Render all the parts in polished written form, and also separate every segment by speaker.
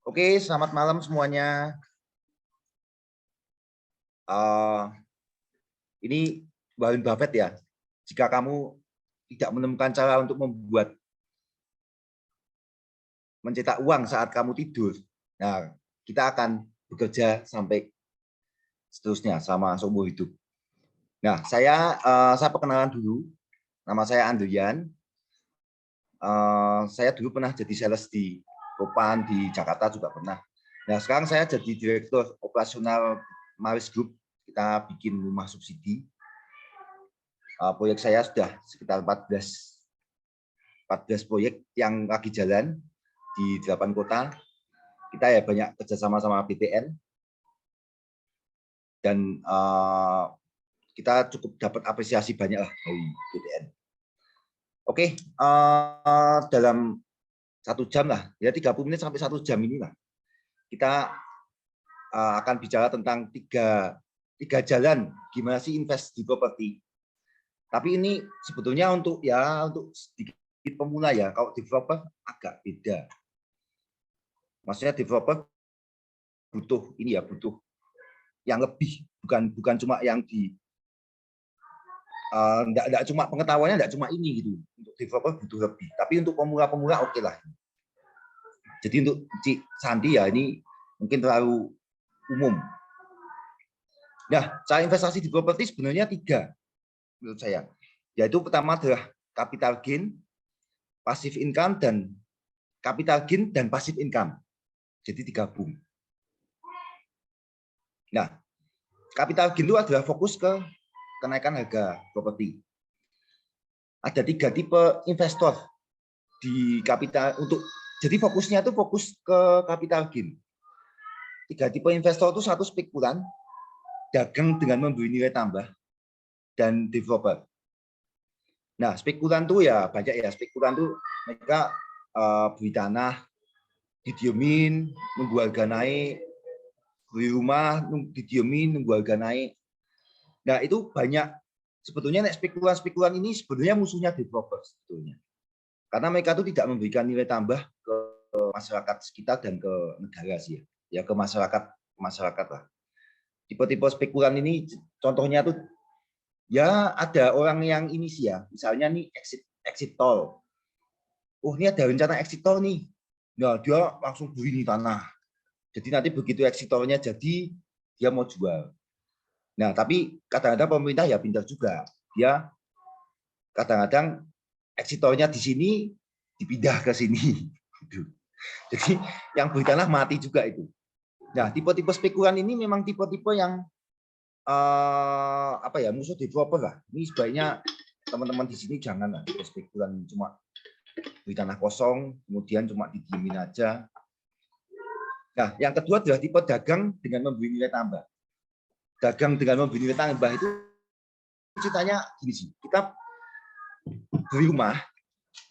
Speaker 1: Oke, selamat malam semuanya. Ini Warren Buffett ya. Jika kamu tidak menemukan cara untuk mencetak uang saat kamu tidur, nah kita akan bekerja sampai seterusnya sama seumur hidup. Nah, saya perkenalan dulu. Nama saya Andrian. Saya dulu pernah jadi sales di Topan di Jakarta juga pernah. Nah, sekarang saya jadi direktur operasional Maris Group. Kita bikin rumah subsidi. Proyek saya sudah sekitar 14 proyek yang lagi jalan di 8 kota. Kita ya banyak kerjasama sama BTN. Dan kita cukup dapat apresiasi banyak lah dari BTN. Oke, dalam 1 jam lah, ya 30 menit sampai 1 jam inilah kita akan bicara tentang tiga jalan gimana sih invest di properti. Tapi ini sebetulnya untuk sedikit pemula ya. Kalau developer agak beda. Maksudnya developer butuh yang lebih, bukan cuma yang enggak cuma pengetahuannya, enggak cuma ini gitu. Untuk developer butuh lebih. Tapi untuk pemula-pemula oke lah. Jadi untuk Cik Sandi ya ini mungkin terlalu umum. Nah, cara investasi di properti sebenarnya 3 menurut saya. Yaitu pertama adalah capital gain, passive income, dan capital gain dan passive income. Jadi digabung. Nah, capital gain itu adalah fokus ke kenaikan harga properti. Ada 3 tipe investor di kapital jadi fokusnya itu fokus ke capital gain. 3 tipe investor itu, 1 spekulan, dagang dengan memberi nilai tambah, dan developer. Nah, spekulan tuh ya banyak ya. Spekulan tuh mereka beli tanah, didiemin, nunggu harga naik, beli rumah, didiemin, nunggu harga naik. Nah, itu banyak. Sebetulnya spekulan ini sebenarnya musuhnya developer sebetulnya. Karena mereka itu tidak memberikan nilai tambah ke masyarakat sekitar dan ke negara sih ya, ke masyarakat lah. Tipe-tipe spekulan ini contohnya tuh ya ada orang yang ini sih ya, misalnya nih exit tol. Oh, ini ada rencana exit tol nih. Nah, dia langsung beli nih tanah. Jadi nanti begitu exit tolnya jadi, dia mau jual. Nah, tapi kadang-kadang pemerintah ya pintar juga. Dia kadang-kadang exit tolnya di sini dipindah ke sini. Jadi yang beli tanah mati juga itu. Nah, tipe-tipe spekulan ini memang tipe-tipe yang musuh developer lah. Ini sebaiknya teman-teman di sini janganlah tipe spekulan cuma beli tanah kosong, kemudian cuma didiemin aja. Nah, yang kedua adalah tipe dagang dengan memberi nilai tambah. Dagang dengan memberi nilai tambah itu ceritanya gini sih, kita beli rumah,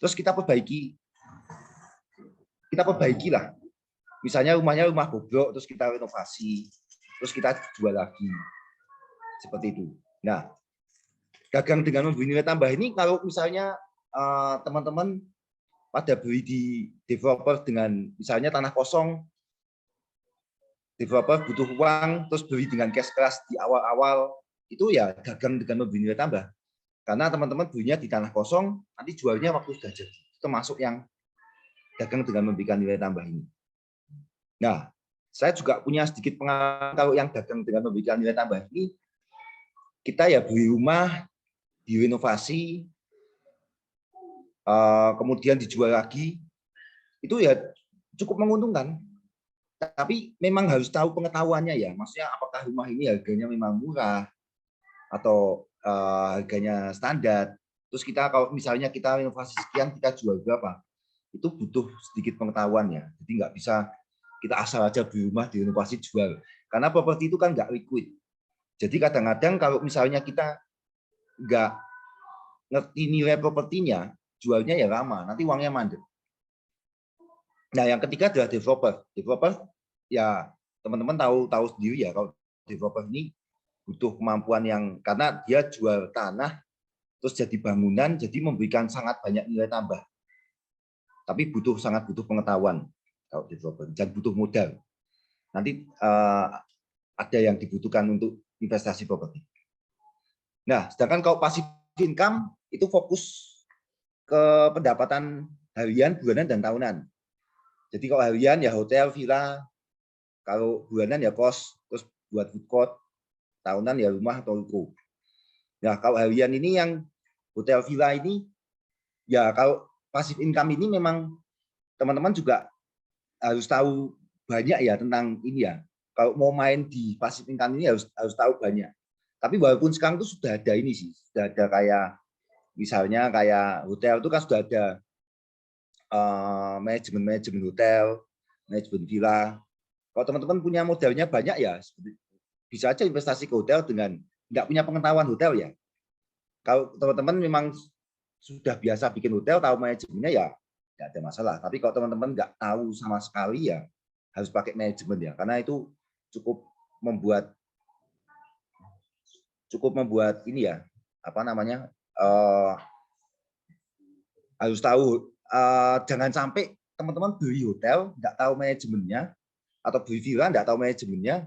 Speaker 1: terus kita perbaiki lah. Misalnya rumahnya rumah bobrok, terus kita renovasi, terus kita jual lagi. Seperti itu. Nah, dagang dengan memberi nilai tambah ini kalau misalnya teman-teman pada beli di developer dengan misalnya tanah kosong, developer butuh uang, terus beli dengan cash keras di awal-awal, itu ya dagang dengan memberi nilai tambah. Karena teman-teman belinya di tanah kosong, nanti jualnya waktu sudah jadi. Termasuk yang dagang dengan memberikan nilai tambah ini. Nah, saya juga punya sedikit pengalaman kalau yang dagang dengan memberikan nilai tambah ini, kita ya beli rumah, direnovasi, kemudian dijual lagi, itu ya cukup menguntungkan. Tapi memang harus tahu pengetahuannya ya, maksudnya apakah rumah ini harganya memang murah atau harganya standar. Terus kita kalau misalnya kita renovasi sekian, kita jual berapa? Itu butuh sedikit pengetahuan ya. Jadi nggak bisa kita asal aja beli rumah direnovasi jual. Karena properti itu kan nggak liquid. Jadi kadang-kadang kalau misalnya kita nggak ngerti nilai propertinya, jualnya ya lama, nanti uangnya mandek. Nah, yang ketiga adalah developer. Developer ya teman-teman tahu sendiri ya, kalau developer ini butuh kemampuan yang karena dia jual tanah terus jadi bangunan, jadi memberikan sangat banyak nilai tambah. Tapi sangat butuh pengetahuan. kalau developer, dan butuh modal. Nanti ada yang dibutuhkan untuk investasi properti. Nah, sedangkan kalau passive income itu fokus ke pendapatan harian, bulanan, dan tahunan. Jadi kalau harian ya hotel, villa, kalau bulanan ya kos, terus buat food court, tahunan ya rumah atau ruko. Nah, kalau harian ini yang hotel, villa ini, ya kalau passive income ini memang teman-teman juga harus tahu banyak ya tentang ini ya. Kalau mau main di passive income ini harus tahu banyak. Tapi walaupun sekarang itu sudah ada ini sih, sudah ada kayak misalnya kayak hotel itu kan sudah ada manajemen hotel, manajemen villa. Kalau teman-teman punya modalnya banyak ya bisa aja investasi ke hotel dengan nggak punya pengetahuan hotel ya. Kalau teman-teman memang sudah biasa bikin hotel, tahu manajemennya ya nggak ada masalah. Tapi kalau teman-teman nggak tahu sama sekali ya harus pakai manajemen ya, karena itu cukup membuat ini ya, apa namanya, harus tahu, jangan sampai teman-teman beli hotel nggak tahu manajemennya atau beli villa nggak tahu manajemennya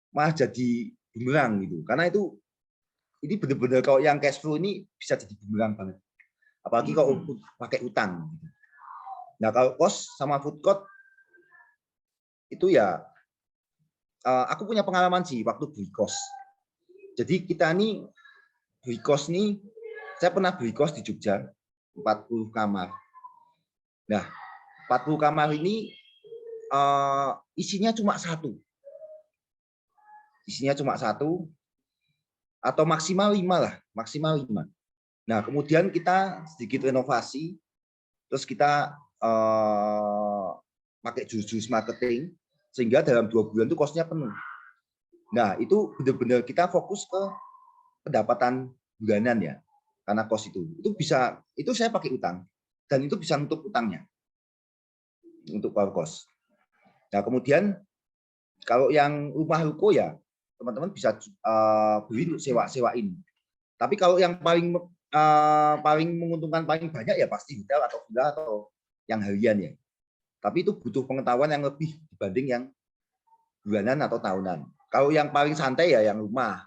Speaker 1: malah jadi bumerang gitu, karena ini benar-benar kalau yang cash flow ini bisa jadi bumerang banget, apalagi kalau pakai utang. Nah, kalau kos sama food court itu ya, aku punya pengalaman sih waktu beli kos. Jadi kita nih beli kos nih, saya pernah beli kos di Jogja 40 kamar. Nah, 40 kamar ini isinya cuma satu. Isinya cuma satu atau maksimal 5 lah, maksimal 5. Nah, kemudian kita sedikit renovasi, terus kita pakai jurus marketing, sehingga dalam 2 bulan itu kosnya penuh. Nah, itu benar-benar kita fokus ke pendapatan bulanan ya, karena kos itu bisa, itu saya pakai utang, dan itu bisa nutup utangnya untuk power kos. Nah, kemudian kalau yang rumah ruko ya teman-teman bisa beli untuk sewain. Tapi kalau yang paling menguntungkan paling banyak ya pasti hotel atau villa atau yang harian ya. Tapi itu butuh pengetahuan yang lebih dibanding yang bulanan atau tahunan. Kalau yang paling santai ya yang rumah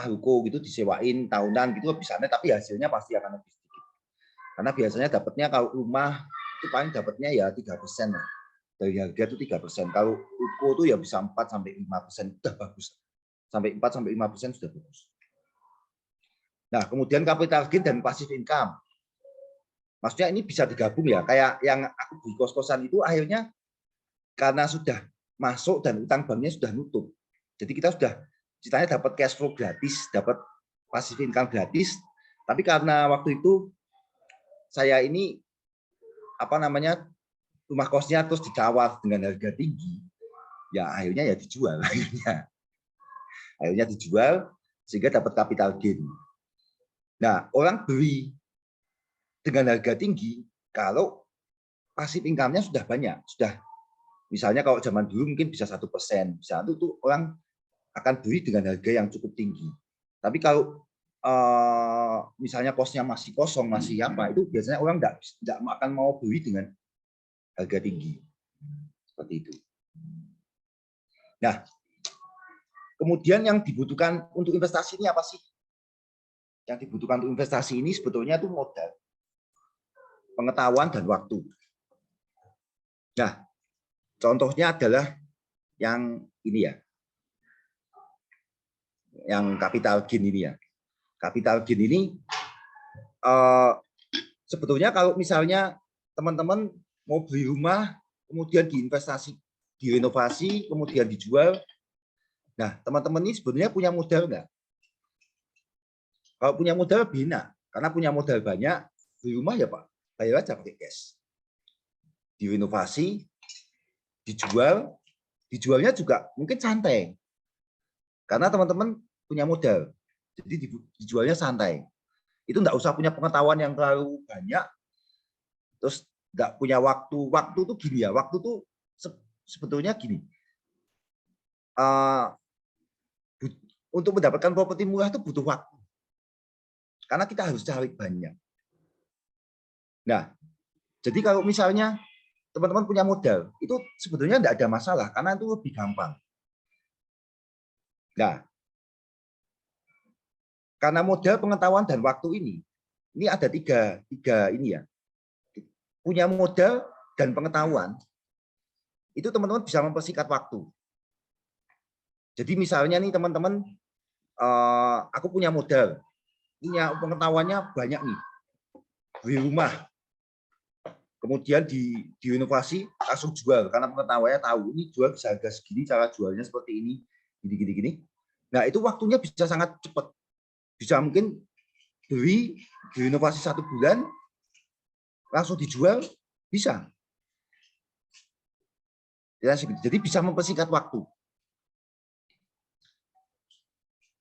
Speaker 1: ruko gitu disewain tahunan gitu lebih santai, tapi hasilnya pasti akan lebih sedikit. Karena biasanya dapatnya kalau rumah itu paling dapatnya ya 3% lah. Dari harga itu 3%. Kalau ruko itu ya bisa 4-5%, sudah bagus. Sampai 4-5% sudah bagus. Nah, kemudian capital gain dan passive income. Maksudnya ini bisa digabung ya. Kayak yang aku beli kos-kosan itu akhirnya karena sudah masuk dan utang banknya sudah nutup. Jadi kita sudah ceritanya dapat cash flow gratis, dapat passive income gratis. Tapi karena waktu itu saya ini apa namanya rumah kosnya terus ditawar dengan harga tinggi, ya akhirnya ya dijual. Akhirnya dijual sehingga dapat capital gain. Nah, orang beli dengan harga tinggi kalau passive income-nya sudah banyak, sudah misalnya kalau zaman dulu mungkin bisa 1%, bisa itu orang akan beli dengan harga yang cukup tinggi. Tapi kalau misalnya kosnya masih kosong, masih apa, itu biasanya orang tidak akan mau beli dengan harga tinggi. Seperti itu. Nah, kemudian yang dibutuhkan untuk investasi ini apa sih? Yang dibutuhkan untuk investasi ini sebetulnya itu modal, pengetahuan, dan waktu. Nah, contohnya adalah yang ini ya, yang capital gain ini ya. Capital gain ini sebetulnya kalau misalnya teman-teman mau beli rumah, kemudian diinvestasi, direnovasi, kemudian dijual. Nah, teman-teman ini sebenarnya punya modal nggak? Kalau punya modal lebih enak, karena punya modal banyak, beli rumah ya Pak, bayar aja pakai cash. Direnovasi, dijual, dijualnya juga mungkin santai. Karena teman-teman punya modal, jadi dijualnya santai. Itu nggak usah punya pengetahuan yang terlalu banyak, terus nggak punya waktu. Waktu tuh gini ya, waktu tuh sebetulnya gini. Untuk mendapatkan properti murah itu butuh waktu. Karena kita harus cari banyak. Nah, jadi kalau misalnya teman-teman punya modal, itu sebetulnya tidak ada masalah karena itu lebih gampang. Nah, karena modal, pengetahuan, dan waktu ini ada tiga ini ya. Punya modal dan pengetahuan, itu teman-teman bisa mempersingkat waktu. Jadi misalnya nih teman-teman, aku punya modal, punya pengetahuannya banyak nih, di rumah, kemudian di inovasi langsung jual karena pengetahuannya tahu ini jual bisa harga segini, cara jualnya seperti ini, gini. Nah itu waktunya bisa sangat cepat, bisa mungkin beli di inovasi 1 bulan langsung dijual bisa. Ya, jadi bisa mempersingkat waktu.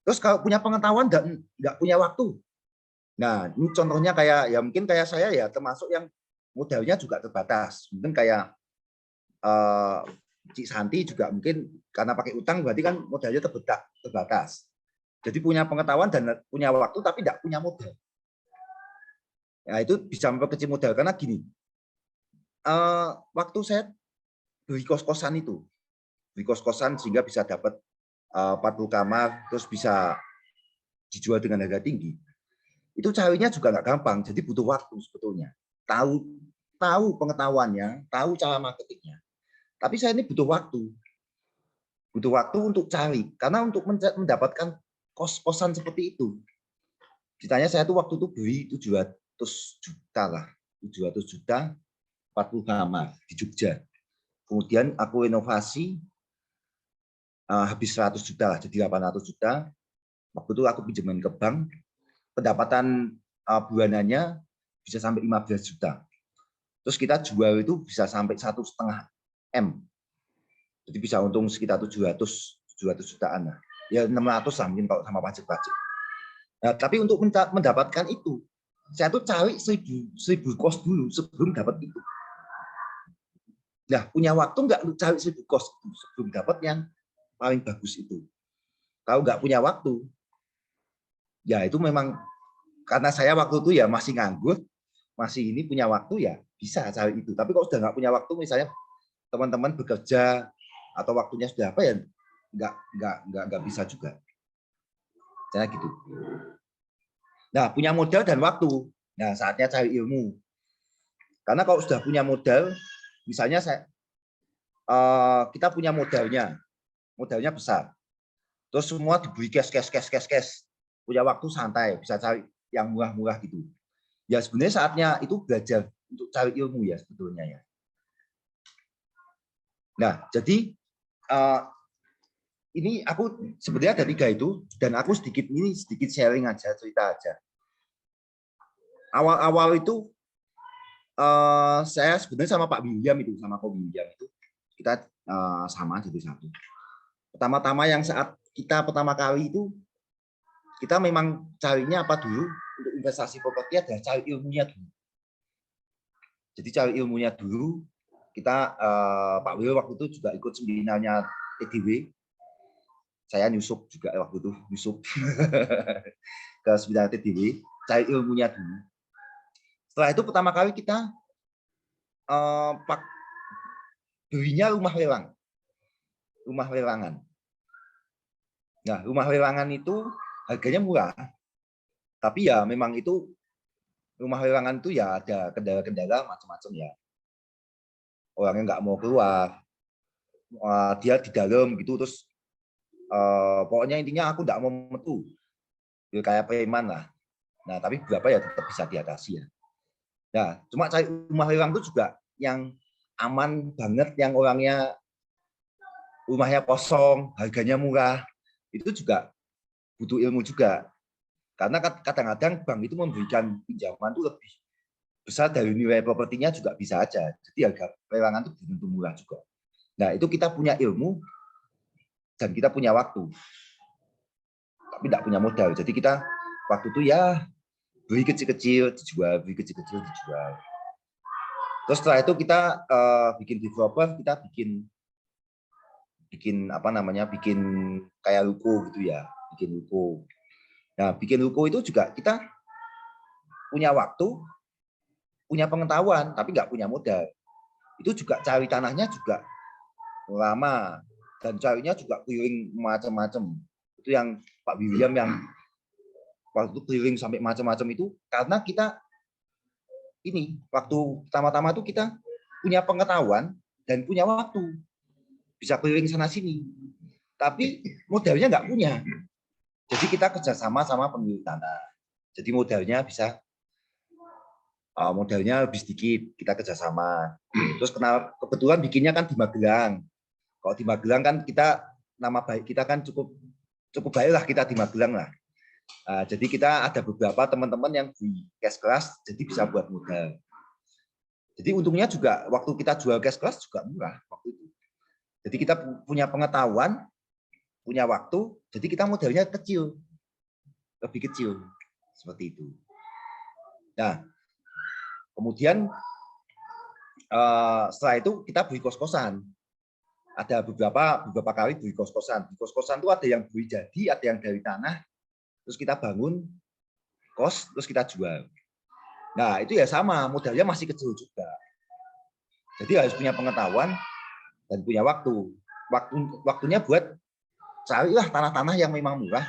Speaker 1: Terus kalau punya pengetahuan dan nggak punya waktu, nah ini contohnya kayak ya mungkin kayak saya ya termasuk yang modalnya juga terbatas, mungkin kayak Cik Santi juga mungkin karena pakai utang berarti kan modalnya terbatas. Jadi punya pengetahuan dan punya waktu tapi tidak punya modal. Nah itu bisa memperkecil modal karena gini, waktu saya beli kos-kosan itu, beli kos-kosan sehingga bisa dapat 40 kamar terus bisa dijual dengan harga tinggi. Itu carinya juga nggak gampang, jadi butuh waktu sebetulnya. Tahu pengetahuannya, tahu cara marketingnya. Tapi saya ini butuh waktu untuk cari, karena untuk mendapatkan kos-kosan seperti itu. Ditanya saya tuh waktu itu beli 700 juta lah, 700 juta 40 kamar di Jogja. Kemudian aku inovasi habis 100 juta lah, jadi 800 juta. Waktu itu aku pinjaman ke bank, pendapatan bulanannya bisa sampai 15 juta. Terus kita jual itu bisa sampai 1,5 M. Jadi bisa untung sekitar 700 jutaan lah. Ya 600 lah mungkin kalau sama pajak-pajak. Nah, tapi untuk mendapatkan itu, saya tuh cari 1000 kos dulu sebelum dapat itu. Nah, punya waktu nggak untuk cari 1000 kos itu sebelum dapat yang paling bagus itu. Kalau nggak punya waktu, ya itu memang karena saya waktu itu ya masih nganggur, masih ini punya waktu ya bisa cari itu. Tapi kalau sudah nggak punya waktu, misalnya teman-teman bekerja atau waktunya sudah apa ya nggak bisa juga. Saya gitu. Nah, punya modal dan waktu. Nah, saatnya cari ilmu. Karena kalau sudah punya modal, misalnya kita punya modalnya besar. Terus semua diberi cash. Punya waktu santai, bisa cari yang murah-murah gitu. Ya sebenarnya saatnya itu belajar untuk cari ilmu ya sebetulnya ya. Nah, jadi ini aku sebenarnya ada 3 itu dan aku sedikit sharing aja, cerita aja. Awal-awal itu saya sebenarnya sama Pak William itu, sama Ko William itu kita sama jadi satu. Pertama-tama yang saat kita pertama kali itu kita memang carinya apa dulu untuk investasi properti adalah cari ilmunya dulu. Jadi cari ilmunya dulu. Kita Pak William waktu itu juga ikut seminarnya TDW. Saya nyusup juga waktu itu, ke seminar TDW, cari ilmunya dulu. Setelah itu pertama kali kita belinya rumah lelangan. Nah, rumah lelangan itu harganya murah, tapi ya memang itu rumah lelangan itu ya ada kendala-kendala macam-macam ya. Orangnya nggak mau keluar, dia di dalam gitu, terus pokoknya intinya aku nggak mau metu, kayak preman lah. Nah, tapi berapa ya tetap bisa diatasi ya. Nah, cuma cari rumah lelang itu juga yang aman banget, yang rumahnya kosong, harganya murah, itu juga butuh ilmu juga. Karena kadang-kadang bank itu memberikan pinjaman itu lebih besar dari nilai propertinya juga bisa aja. Jadi harga lelangan itu belum tentu murah juga. Nah, itu kita punya ilmu dan kita punya waktu. Tapi tidak punya modal. Jadi kita waktu itu ya beli kecil-kecil dijual, beli kecil-kecil dijual. Terus setelah itu kita bikin developer, kita bikin apa namanya, bikin kayak ruko gitu ya, bikin ruko. Nah, bikin ruko itu juga kita punya waktu, punya pengetahuan, tapi nggak punya modal. Itu juga cari tanahnya juga lama, dan carinya juga keliling macam-macam. Itu yang Pak William yang waktu keliling sampai macam-macam itu karena kita ini waktu pertama-tama itu kita punya pengetahuan dan punya waktu bisa keliling sana sini, tapi modalnya nggak punya. Jadi kita kerjasama sama pemilik tanah. Jadi modalnya bisa modalnya lebih sedikit, kita kerjasama. Terus kebetulan bikinnya kan di Magelang. Kalau di Magelang kan kita nama baik kita kan cukup baik lah kita di Magelang lah. Jadi kita ada beberapa teman-teman yang di cash class, jadi bisa buat modal. Jadi untungnya juga waktu kita jual cash class juga murah waktu itu. Jadi kita punya pengetahuan, punya waktu, jadi kita modalnya kecil, lebih kecil seperti itu. Nah, kemudian setelah itu kita beli kos-kosan. Ada beberapa kali beli kos-kosan. Di kos-kosan itu ada yang beli jadi, ada yang dari tanah. Terus kita bangun kos, terus kita jual. Nah, itu ya sama, modalnya masih kecil juga. Jadi harus punya pengetahuan dan punya waktu. Waktunya buat carilah tanah-tanah yang memang murah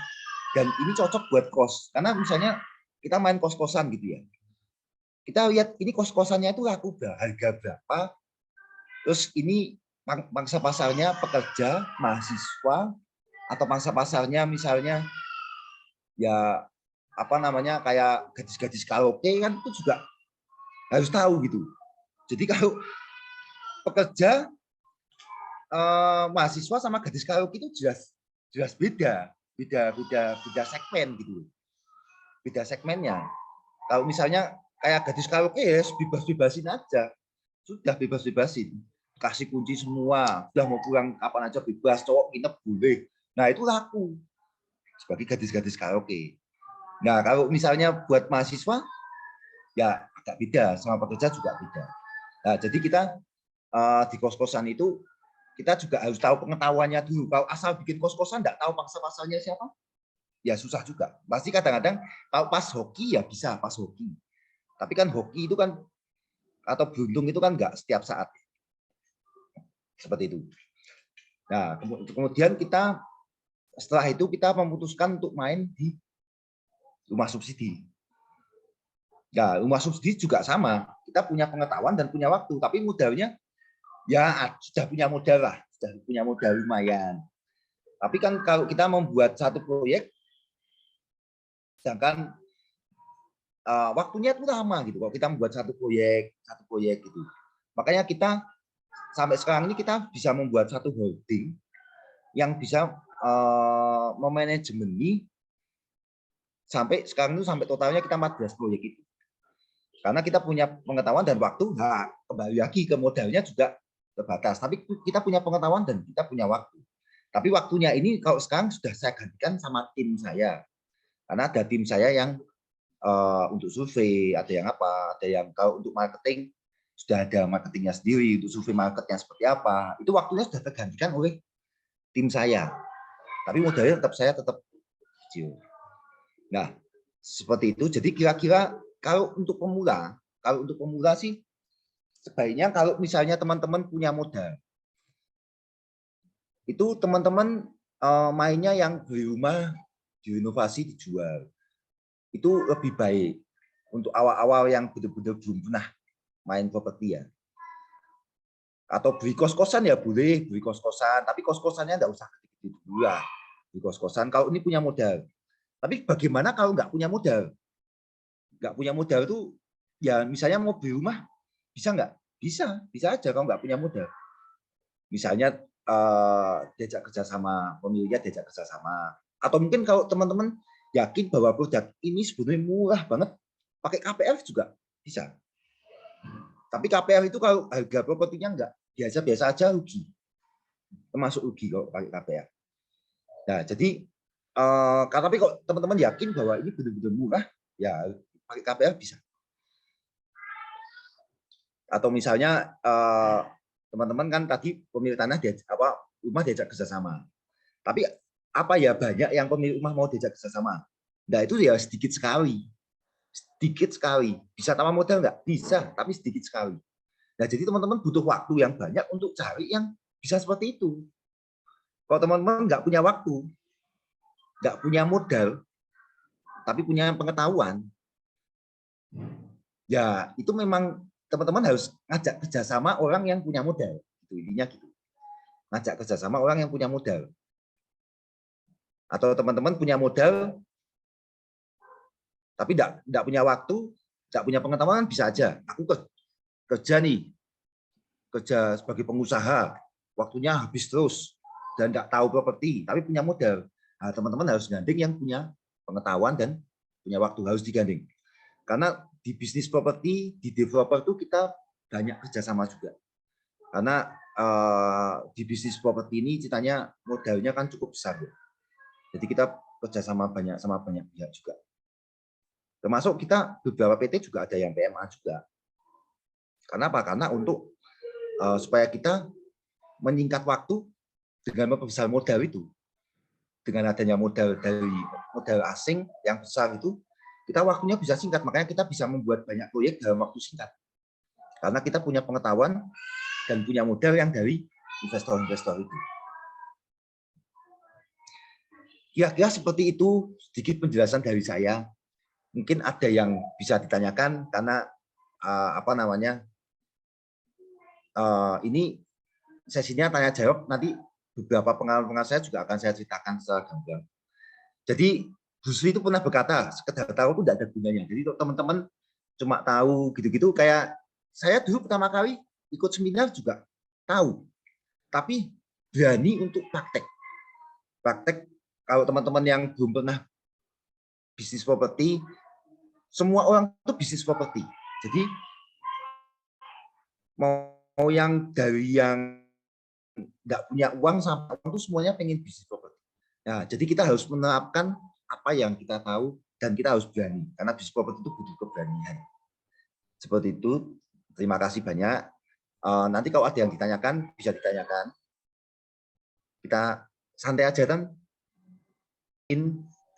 Speaker 1: dan ini cocok buat kos. Karena misalnya kita main kos-kosan gitu ya. Kita lihat ini kos-kosannya itu laku harga berapa. Terus ini pangsa pasarnya pekerja, mahasiswa, atau pangsa pasarnya misalnya ya apa namanya kayak gadis-gadis karaoke kan itu juga harus tahu gitu. Jadi kalau pekerja, mahasiswa sama gadis karaoke itu jelas beda segmen gitu, beda segmennya. Kalau misalnya kayak gadis karaoke ya bebas-bebasin aja, sudah bebas-bebasin, kasih kunci semua, udah mau pulang kapan aja bebas, cowok nginep boleh. Nah itu laku sebagai gadis-gadis karaoke. Nah kalau misalnya buat mahasiswa ya agak beda, sama pekerja juga beda. Nah jadi kita di kos-kosan itu kita juga harus tahu pengetahuannya dulu. Kalau asal bikin kos-kosan nggak tahu pangsa pasarnya siapa, ya susah juga. Pasti kadang-kadang tahu pas hoki ya bisa pas hoki. Tapi kan hoki itu kan atau beruntung itu kan nggak setiap saat. Seperti itu. Nah, kemudian kita setelah itu kita memutuskan untuk main di rumah subsidi. Nah, rumah subsidi juga sama. Kita punya pengetahuan dan punya waktu, tapi modalnya ya sudah punya modal lah, sudah punya modal lumayan. Tapi kan kalau kita membuat satu proyek, sedangkan waktunya itu lama gitu. Kalau kita membuat satu proyek gitu. Makanya kita sampai sekarang ini kita bisa membuat satu holding yang bisa memanajemeni sampai sekarang itu sampai totalnya kita 14 proyek itu. Karena kita punya pengetahuan dan waktu, nah, kembali lagi ke modalnya juga terbatas. Tapi kita punya pengetahuan dan kita punya waktu. Tapi waktunya ini kalau sekarang sudah saya gantikan sama tim saya. Karena ada tim saya yang untuk survei, ada yang apa, ada yang kalau untuk marketing sudah ada marketingnya sendiri, untuk survei marketnya seperti apa. Itu waktunya sudah tergantikan oleh tim saya. Tapi modalnya saya tetap kecil. Nah, seperti itu. Jadi kira-kira kalau untuk pemula sih sebaiknya kalau misalnya teman-teman punya modal, itu teman-teman mainnya yang beli rumah, direnovasi, dijual. Itu lebih baik untuk awal-awal yang benar-benar belum pernah main properti ya. Atau beli kos-kosan ya boleh, beli kos-kosan, tapi kos-kosannya nggak usah gede-gede dulu lah. Beli kos-kosan kalau ini punya modal. Tapi bagaimana kalau nggak punya modal? Nggak punya modal itu ya misalnya mau beli rumah bisa nggak? Bisa aja kalau nggak punya modal. Misalnya diajak kerjasama, pemiliknya diajak kerjasama. Atau mungkin kalau teman-teman yakin bahwa produk ini sebenarnya murah banget, pakai KPR juga bisa. Tapi KPR itu kalau harga propertinya nggak biasa-biasa aja rugi. Termasuk rugi kalau pakai KPR. Nah, jadi tapi kalau teman-teman yakin bahwa ini benar-benar murah, ya pakai KPR bisa. Atau misalnya teman-teman kan tadi pemilik tanah rumah diajak kerjasama. Tapi apa ya banyak yang pemilik rumah mau diajak kerjasama? Nah itu ya sedikit sekali. Sedikit sekali. Bisa tambah modal nggak? Bisa, tapi sedikit sekali. Nah, jadi teman-teman butuh waktu yang banyak untuk cari yang bisa seperti itu. Kalau teman-teman nggak punya waktu, nggak punya modal, tapi punya pengetahuan, ya itu memang teman-teman harus ngajak kerjasama orang yang punya modal. Itu intinya gitu. Ngajak kerjasama orang yang punya modal. Atau teman-teman punya modal, tapi nggak punya waktu, nggak punya pengetahuan, bisa aja. Aku kerja nih, kerja sebagai pengusaha, waktunya habis terus, dan nggak tahu properti, tapi punya modal. Nah, teman-teman harus gandeng yang punya pengetahuan dan punya waktu, harus digandeng. Karena di bisnis properti, di developer itu kita banyak kerjasama juga. Karena di bisnis properti ini ceritanya modalnya kan cukup besar. Ya. Jadi kita kerjasama sama banyak pihak juga. Termasuk kita beberapa PT juga ada yang PMA juga. Kenapa? Karena untuk supaya kita menyingkat waktu dengan membesar modal itu. Dengan adanya modal dari modal asing yang besar itu, kita waktunya bisa singkat. Makanya kita bisa membuat banyak proyek dalam waktu singkat. Karena kita punya pengetahuan dan punya modal yang dari investor-investor itu. Kira-kira seperti itu sedikit penjelasan dari saya. Mungkin ada yang bisa ditanyakan karena ini sesinya tanya jawab, nanti beberapa pengalaman saya juga akan saya ceritakan secara gamblang. Jadi Bruce Lee itu pernah berkata, sekedar tahu itu tidak ada gunanya. Jadi teman-teman cuma tahu gitu-gitu, kayak saya dulu pertama kali ikut seminar juga tahu, tapi berani untuk praktek. Praktek, kalau teman-teman yang belum pernah bisnis properti, semua orang itu bisnis properti. Jadi mau yang dari yang nggak punya uang sampai itu semuanya pengen bisnis properti. Nah, jadi kita harus menerapkan apa yang kita tahu dan kita harus berani karena bisnis properti itu butuh keberanian. Seperti itu. Terima kasih banyak. Nanti kalau ada yang ditanyakan bisa ditanyakan. Kita santai aja kan?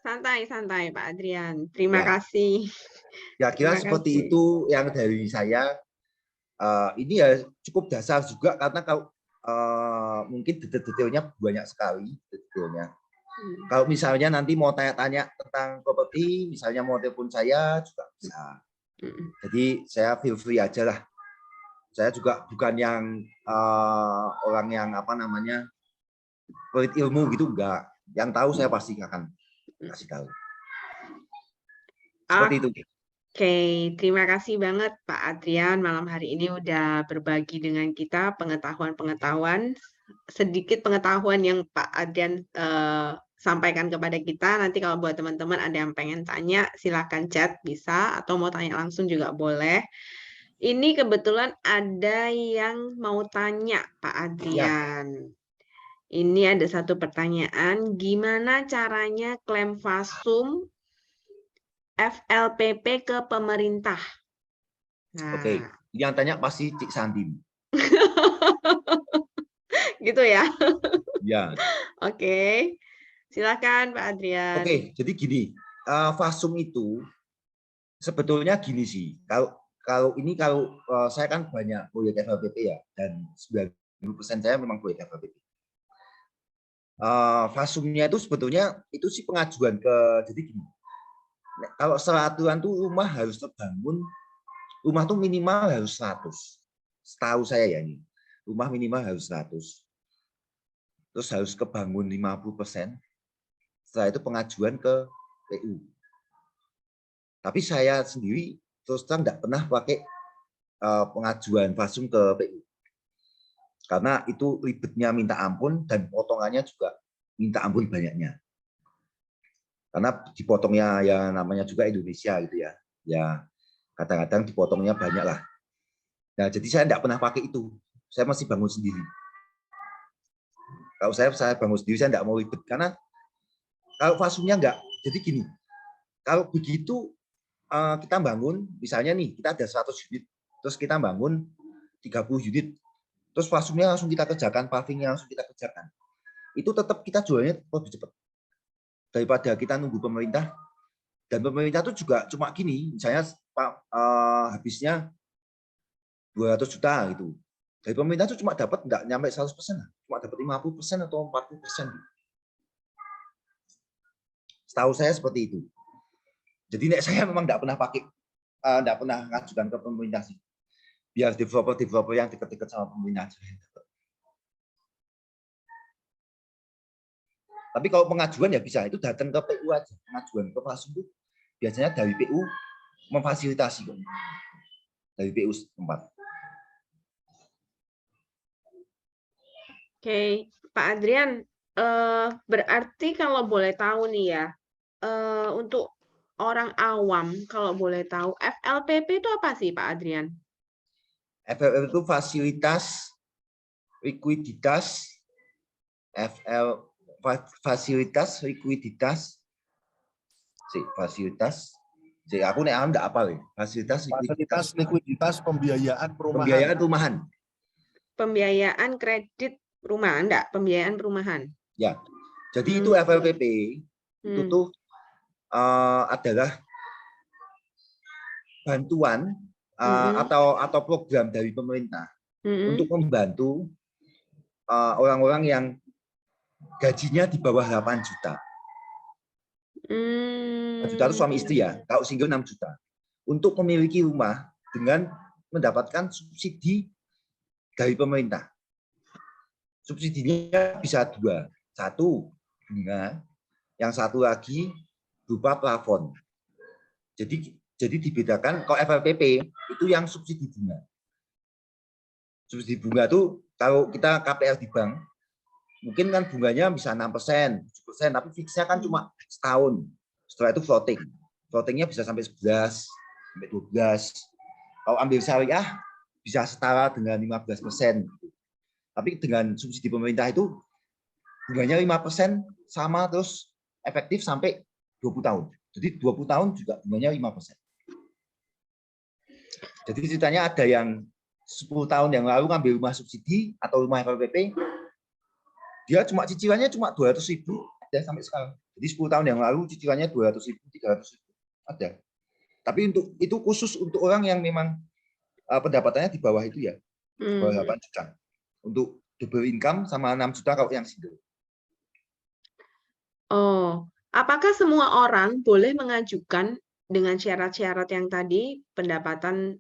Speaker 2: Santai Pak Adrian. Terima kasih.
Speaker 1: Ya kira seperti itu yang dari saya. Ini ya cukup dasar juga karena kalau mungkin detail-detailnya banyak sekali detailnya. Kalau misalnya nanti mau tanya-tanya tentang properti, misalnya mau telepon saya juga bisa. Jadi saya feel free aja lah. Saya juga bukan yang orang yang pelit ilmu gitu, enggak. Yang tahu saya pasti akan kasih tahu. Seperti itu.
Speaker 2: Oke, terima kasih banget Pak Adrian malam hari ini udah berbagi dengan kita pengetahuan-pengetahuan, sedikit pengetahuan yang Pak Adrian sampaikan kepada kita. Nanti kalau buat teman-teman ada yang pengen tanya, silahkan chat bisa, atau mau tanya langsung juga boleh. Ini kebetulan ada yang mau tanya Pak Adrian. Ya. Ini ada satu pertanyaan, gimana caranya klaim fasum FLPP ke pemerintah?
Speaker 1: Nah. Oke, yang tanya pasti Cik Sandim.
Speaker 2: Gitu ya?
Speaker 1: Ya.
Speaker 2: Oke, silakan Pak Adrian.
Speaker 1: Oke, jadi gini, fasum itu sebetulnya gini sih. Kalau saya kan banyak proyek FLPP ya, dan 90% saya memang proyek FLPP. Fasumnya itu sebetulnya itu sih pengajuan jadi gini. Kalau secara aturan tuh rumah harus terbangun, rumah tuh minimal harus 100. Setahu saya ya ini, rumah minimal harus 100. Terus harus kebangun 50%. Setelah itu pengajuan ke PU. Tapi saya sendiri terus terang tidak pernah pakai pengajuan fasum ke PU. Karena itu ribetnya minta ampun dan potongannya juga minta ampun banyaknya. Karena dipotongnya ya namanya juga Indonesia gitu ya. Ya kadang-kadang dipotongnya banyak lah. Nah, jadi saya tidak pernah pakai itu. Saya masih bangun sendiri. Kalau saya bangun sendiri, saya tidak mau ribet. Karena kalau fasumnya enggak. Jadi gini, kalau begitu kita bangun, misalnya nih, kita ada 100 unit. Terus kita bangun 30 unit. Terus fasumnya langsung kita kerjakan, pavingnya langsung kita kerjakan. Itu tetap kita jualnya lebih cepat. Daripada kita nunggu pemerintah. Dan pemerintah itu juga cuma gini, misalnya habisnya 200 juta gitu. Dari pemerintah itu cuma dapat nggak nyampe 100%, cuma dapat 50% atau 40%. Setahu saya seperti itu. Jadi saya memang nggak pernah pakai, nggak pernah ngajukan ke pemerintah sih. Biar developer yang dekat-dekat sama pemerintah. Tapi kalau pengajuan ya bisa, itu datang ke PU aja. Pengajuan ke langsung itu biasanya dari PU memfasilitasi kok. Dari PU tempat.
Speaker 2: Oke, Pak Adrian, berarti kalau boleh tahu nih ya, untuk orang awam kalau boleh tahu, FLPP itu apa sih Pak Adrian?
Speaker 1: FLL itu fasilitas likuiditas, fasilitas likuiditas, aku nek enggak apa ya, fasilitas
Speaker 3: likuiditas pembiayaan perumahan.
Speaker 1: Pembiayaan perumahan.
Speaker 2: Pembiayaan kredit rumah, enggak? Pembiayaan perumahan.
Speaker 1: Ya, jadi itu FLPP itu tuh adalah bantuan atau program dari pemerintah untuk membantu orang-orang yang gajinya di bawah 8 juta. 8 juta itu suami istri ya, kalau single 6 juta. Untuk memiliki rumah dengan mendapatkan subsidi dari pemerintah. Subsidinya bisa dua. Satu, bunga. Yang satu lagi berupa plafon. Jadi dibedakan, kalau FLPP itu yang subsidi bunga. Subsidi bunga itu kalau kita KPR di bank, mungkin kan bunganya bisa 6%, 7%, tapi fixnya kan cuma setahun. Setelah itu floating. Floatingnya bisa sampai 11, sampai 12. Kalau ambil syariah, bisa setara dengan 15%. Tapi dengan subsidi pemerintah itu, bunganya 5% sama terus efektif sampai 20 tahun. Jadi 20 tahun juga bunganya 5%. Jadi ceritanya ada yang 10 tahun yang lalu ngambil rumah subsidi atau rumah FLPP, dia cicilannya cuma 200.000 ada sampai sekarang. Jadi 10 tahun yang lalu cicilannya 200.000, 300.000 ada. Tapi untuk itu khusus untuk orang yang memang pendapatannya di bawah itu ya, di bawah 8 juta. Untuk double income sama 6 juta kalau yang single.
Speaker 2: Oh, apakah semua orang boleh mengajukan dengan syarat-syarat yang tadi, pendapatan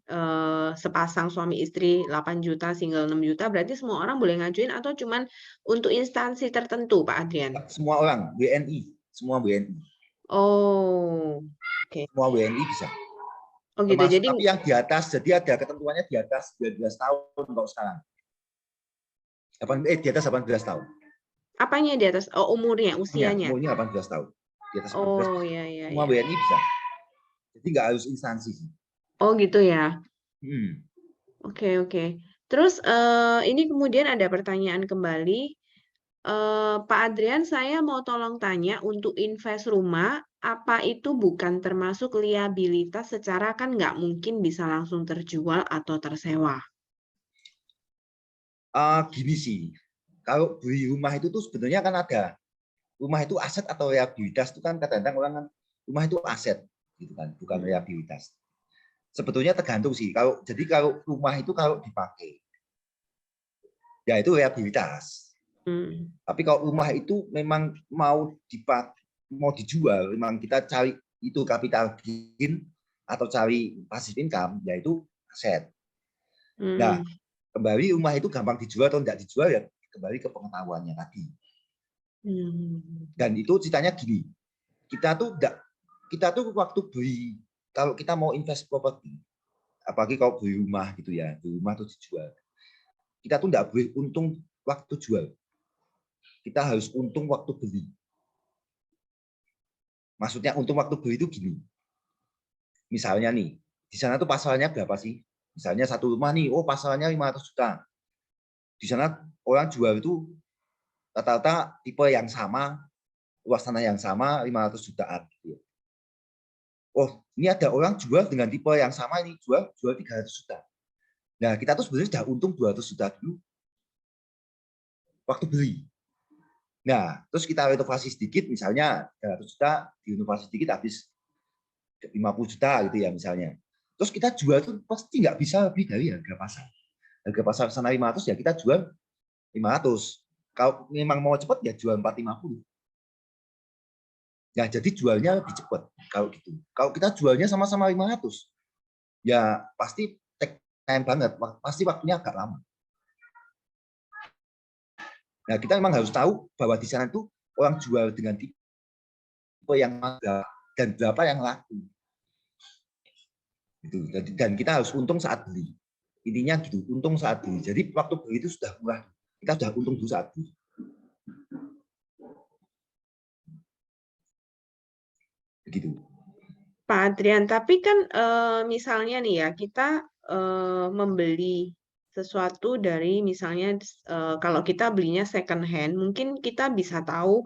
Speaker 2: sepasang suami istri 8 juta, single 6 juta, berarti semua orang boleh ngajuin atau cuman untuk instansi tertentu, Pak Adrian?
Speaker 1: Semua orang, WNI, semua WNI.
Speaker 2: Oh, oke.
Speaker 1: Semua WNI bisa.
Speaker 2: Oh gitu,
Speaker 1: Termasuk,
Speaker 2: jadi
Speaker 1: tapi yang di atas, jadi ada ketentuannya di atas 12 tahun kalau sekarang. Di atas 18 tahun.
Speaker 2: apanya di atas? Oh, umurnya, usianya.
Speaker 1: Umurnya 18 tahun. Di atas 18
Speaker 2: Oh, iya, iya,
Speaker 1: semua
Speaker 2: iya.
Speaker 1: WNI bisa. Jadi nggak harus instansi.
Speaker 2: Oh gitu ya. Oke, oke. Terus ini kemudian ada pertanyaan kembali. Pak Adrian, saya mau tolong tanya, untuk invest rumah, apa itu bukan termasuk liabilitas secara kan nggak mungkin bisa langsung terjual atau tersewa?
Speaker 1: Gini sih, kalau beli rumah itu tuh sebenarnya kan ada rumah itu aset atau liabilitas itu kan kadang-kadang orang kan rumah itu aset gitu kan, bukan liabilitas. Sebetulnya tergantung sih. Kalau rumah itu kalau dipakai, ya itu liabilitas. Tapi kalau rumah itu memang mau dijual, memang kita cari itu capital gain atau cari passive income, yaitu aset. Nah, kembali rumah itu gampang dijual atau tidak dijual ya kembali ke pengetahuannya tadi. Dan itu ceritanya gini, kita tuh waktu beli, kalau kita mau invest properti, apalagi kalau beli rumah gitu ya, beli rumah itu dijual, kita tuh tidak boleh untung waktu jual. Kita harus untung waktu beli. Maksudnya untung waktu beli itu gini. Misalnya nih, di sana tuh pasarannya berapa sih? Misalnya satu rumah nih, oh pasarannya 500 juta. Di sana orang jual itu rata-rata tipe yang sama, luas tanah yang sama, 500 jutaan. Oh, ini ada orang jual dengan tipe yang sama, ini jual 300 juta. Nah, kita tuh sebenarnya sudah untung 200 juta dulu waktu beli. Nah, terus kita renovasi sedikit, misalnya 300 juta, direnovasi sedikit habis 50 juta gitu ya misalnya. Terus kita jual tuh pasti nggak bisa lebih dari harga pasar. Harga pasar sana 500 ya kita jual 500. Kalau memang mau cepat ya jual 450. Ya jadi jualnya lebih cepat kalau gitu. Kalau kita jualnya sama-sama 500, ya pasti take time banget, pasti waktunya agak lama. Nah, kita memang harus tahu bahwa di sana itu orang jual dengan tipe yang ada dan berapa yang laku. Gitu. Dan kita harus untung saat beli. Intinya gitu, untung saat beli. Jadi waktu beli itu sudah murah. Kita sudah untung dulu saat beli. Begitu.
Speaker 2: Pak Adrian, tapi kan misalnya nih ya, kita membeli sesuatu dari misalnya kalau kita belinya second hand, mungkin kita bisa tahu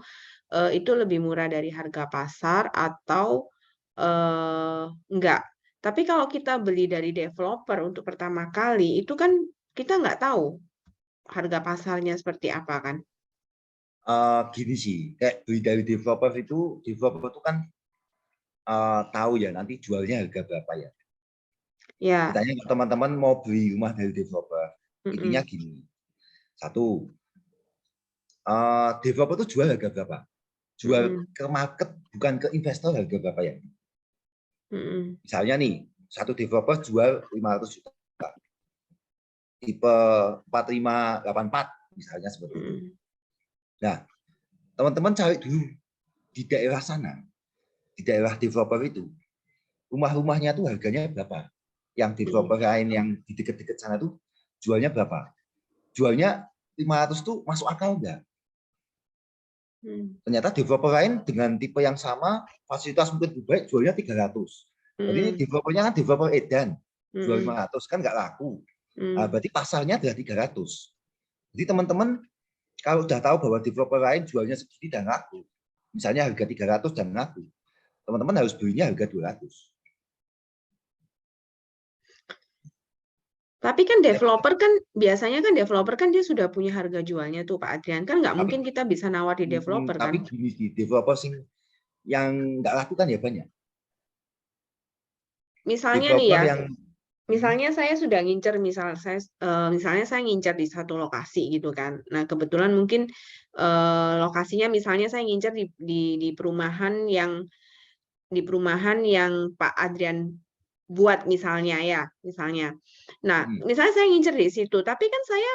Speaker 2: itu lebih murah dari harga pasar atau enggak. Tapi kalau kita beli dari developer untuk pertama kali, itu kan kita nggak tahu harga pasarnya seperti apa kan?
Speaker 1: Gini sih, kayak beli dari developer itu kan tahu ya nanti jualnya harga berapa ya.
Speaker 2: Ya.
Speaker 1: Misalnya kalau teman-teman mau beli rumah dari developer, intinya gini. Satu, developer itu jual harga berapa? Jual ke market, bukan ke investor harga berapa ya? Misalnya nih, satu developer jual 500 juta. Tipe 4584, misalnya seperti itu. Nah, teman-teman cari dulu di daerah sana, di daerah developer itu, rumah-rumahnya tuh harganya berapa? Yang developer lain yang di dekat-dekat sana tuh jualnya berapa? Jualnya 500 tuh masuk akal enggak? Ternyata developer lain dengan tipe yang sama, fasilitas mungkin lebih baik, jualnya 300. Jadi ini developernya kan developer edan, jual 500 kan nggak laku. Nah, berarti pasarnya adalah 300. Jadi teman-teman kalau udah tahu bahwa developer lain jualnya segini dan laku, misalnya harga 300 dan laku, teman-teman harus belinya harga 200.
Speaker 2: Tapi kan developer kan biasanya kan developer kan dia sudah punya harga jualnya tuh Pak Adrian, kan nggak mungkin kita bisa nawar di developer kan?
Speaker 1: Tapi gini sih, developer sih yang nggak laku kan ya banyak.
Speaker 2: Misalnya nih
Speaker 1: Developer
Speaker 2: ya,
Speaker 1: yang
Speaker 2: misalnya saya sudah ngincer, misalnya saya ngincer di satu lokasi gitu kan. Nah kebetulan mungkin lokasinya misalnya saya ngincer di perumahan yang Pak Adrian buat misalnya ya, misalnya. Nah, misalnya saya ngincer di situ, tapi kan saya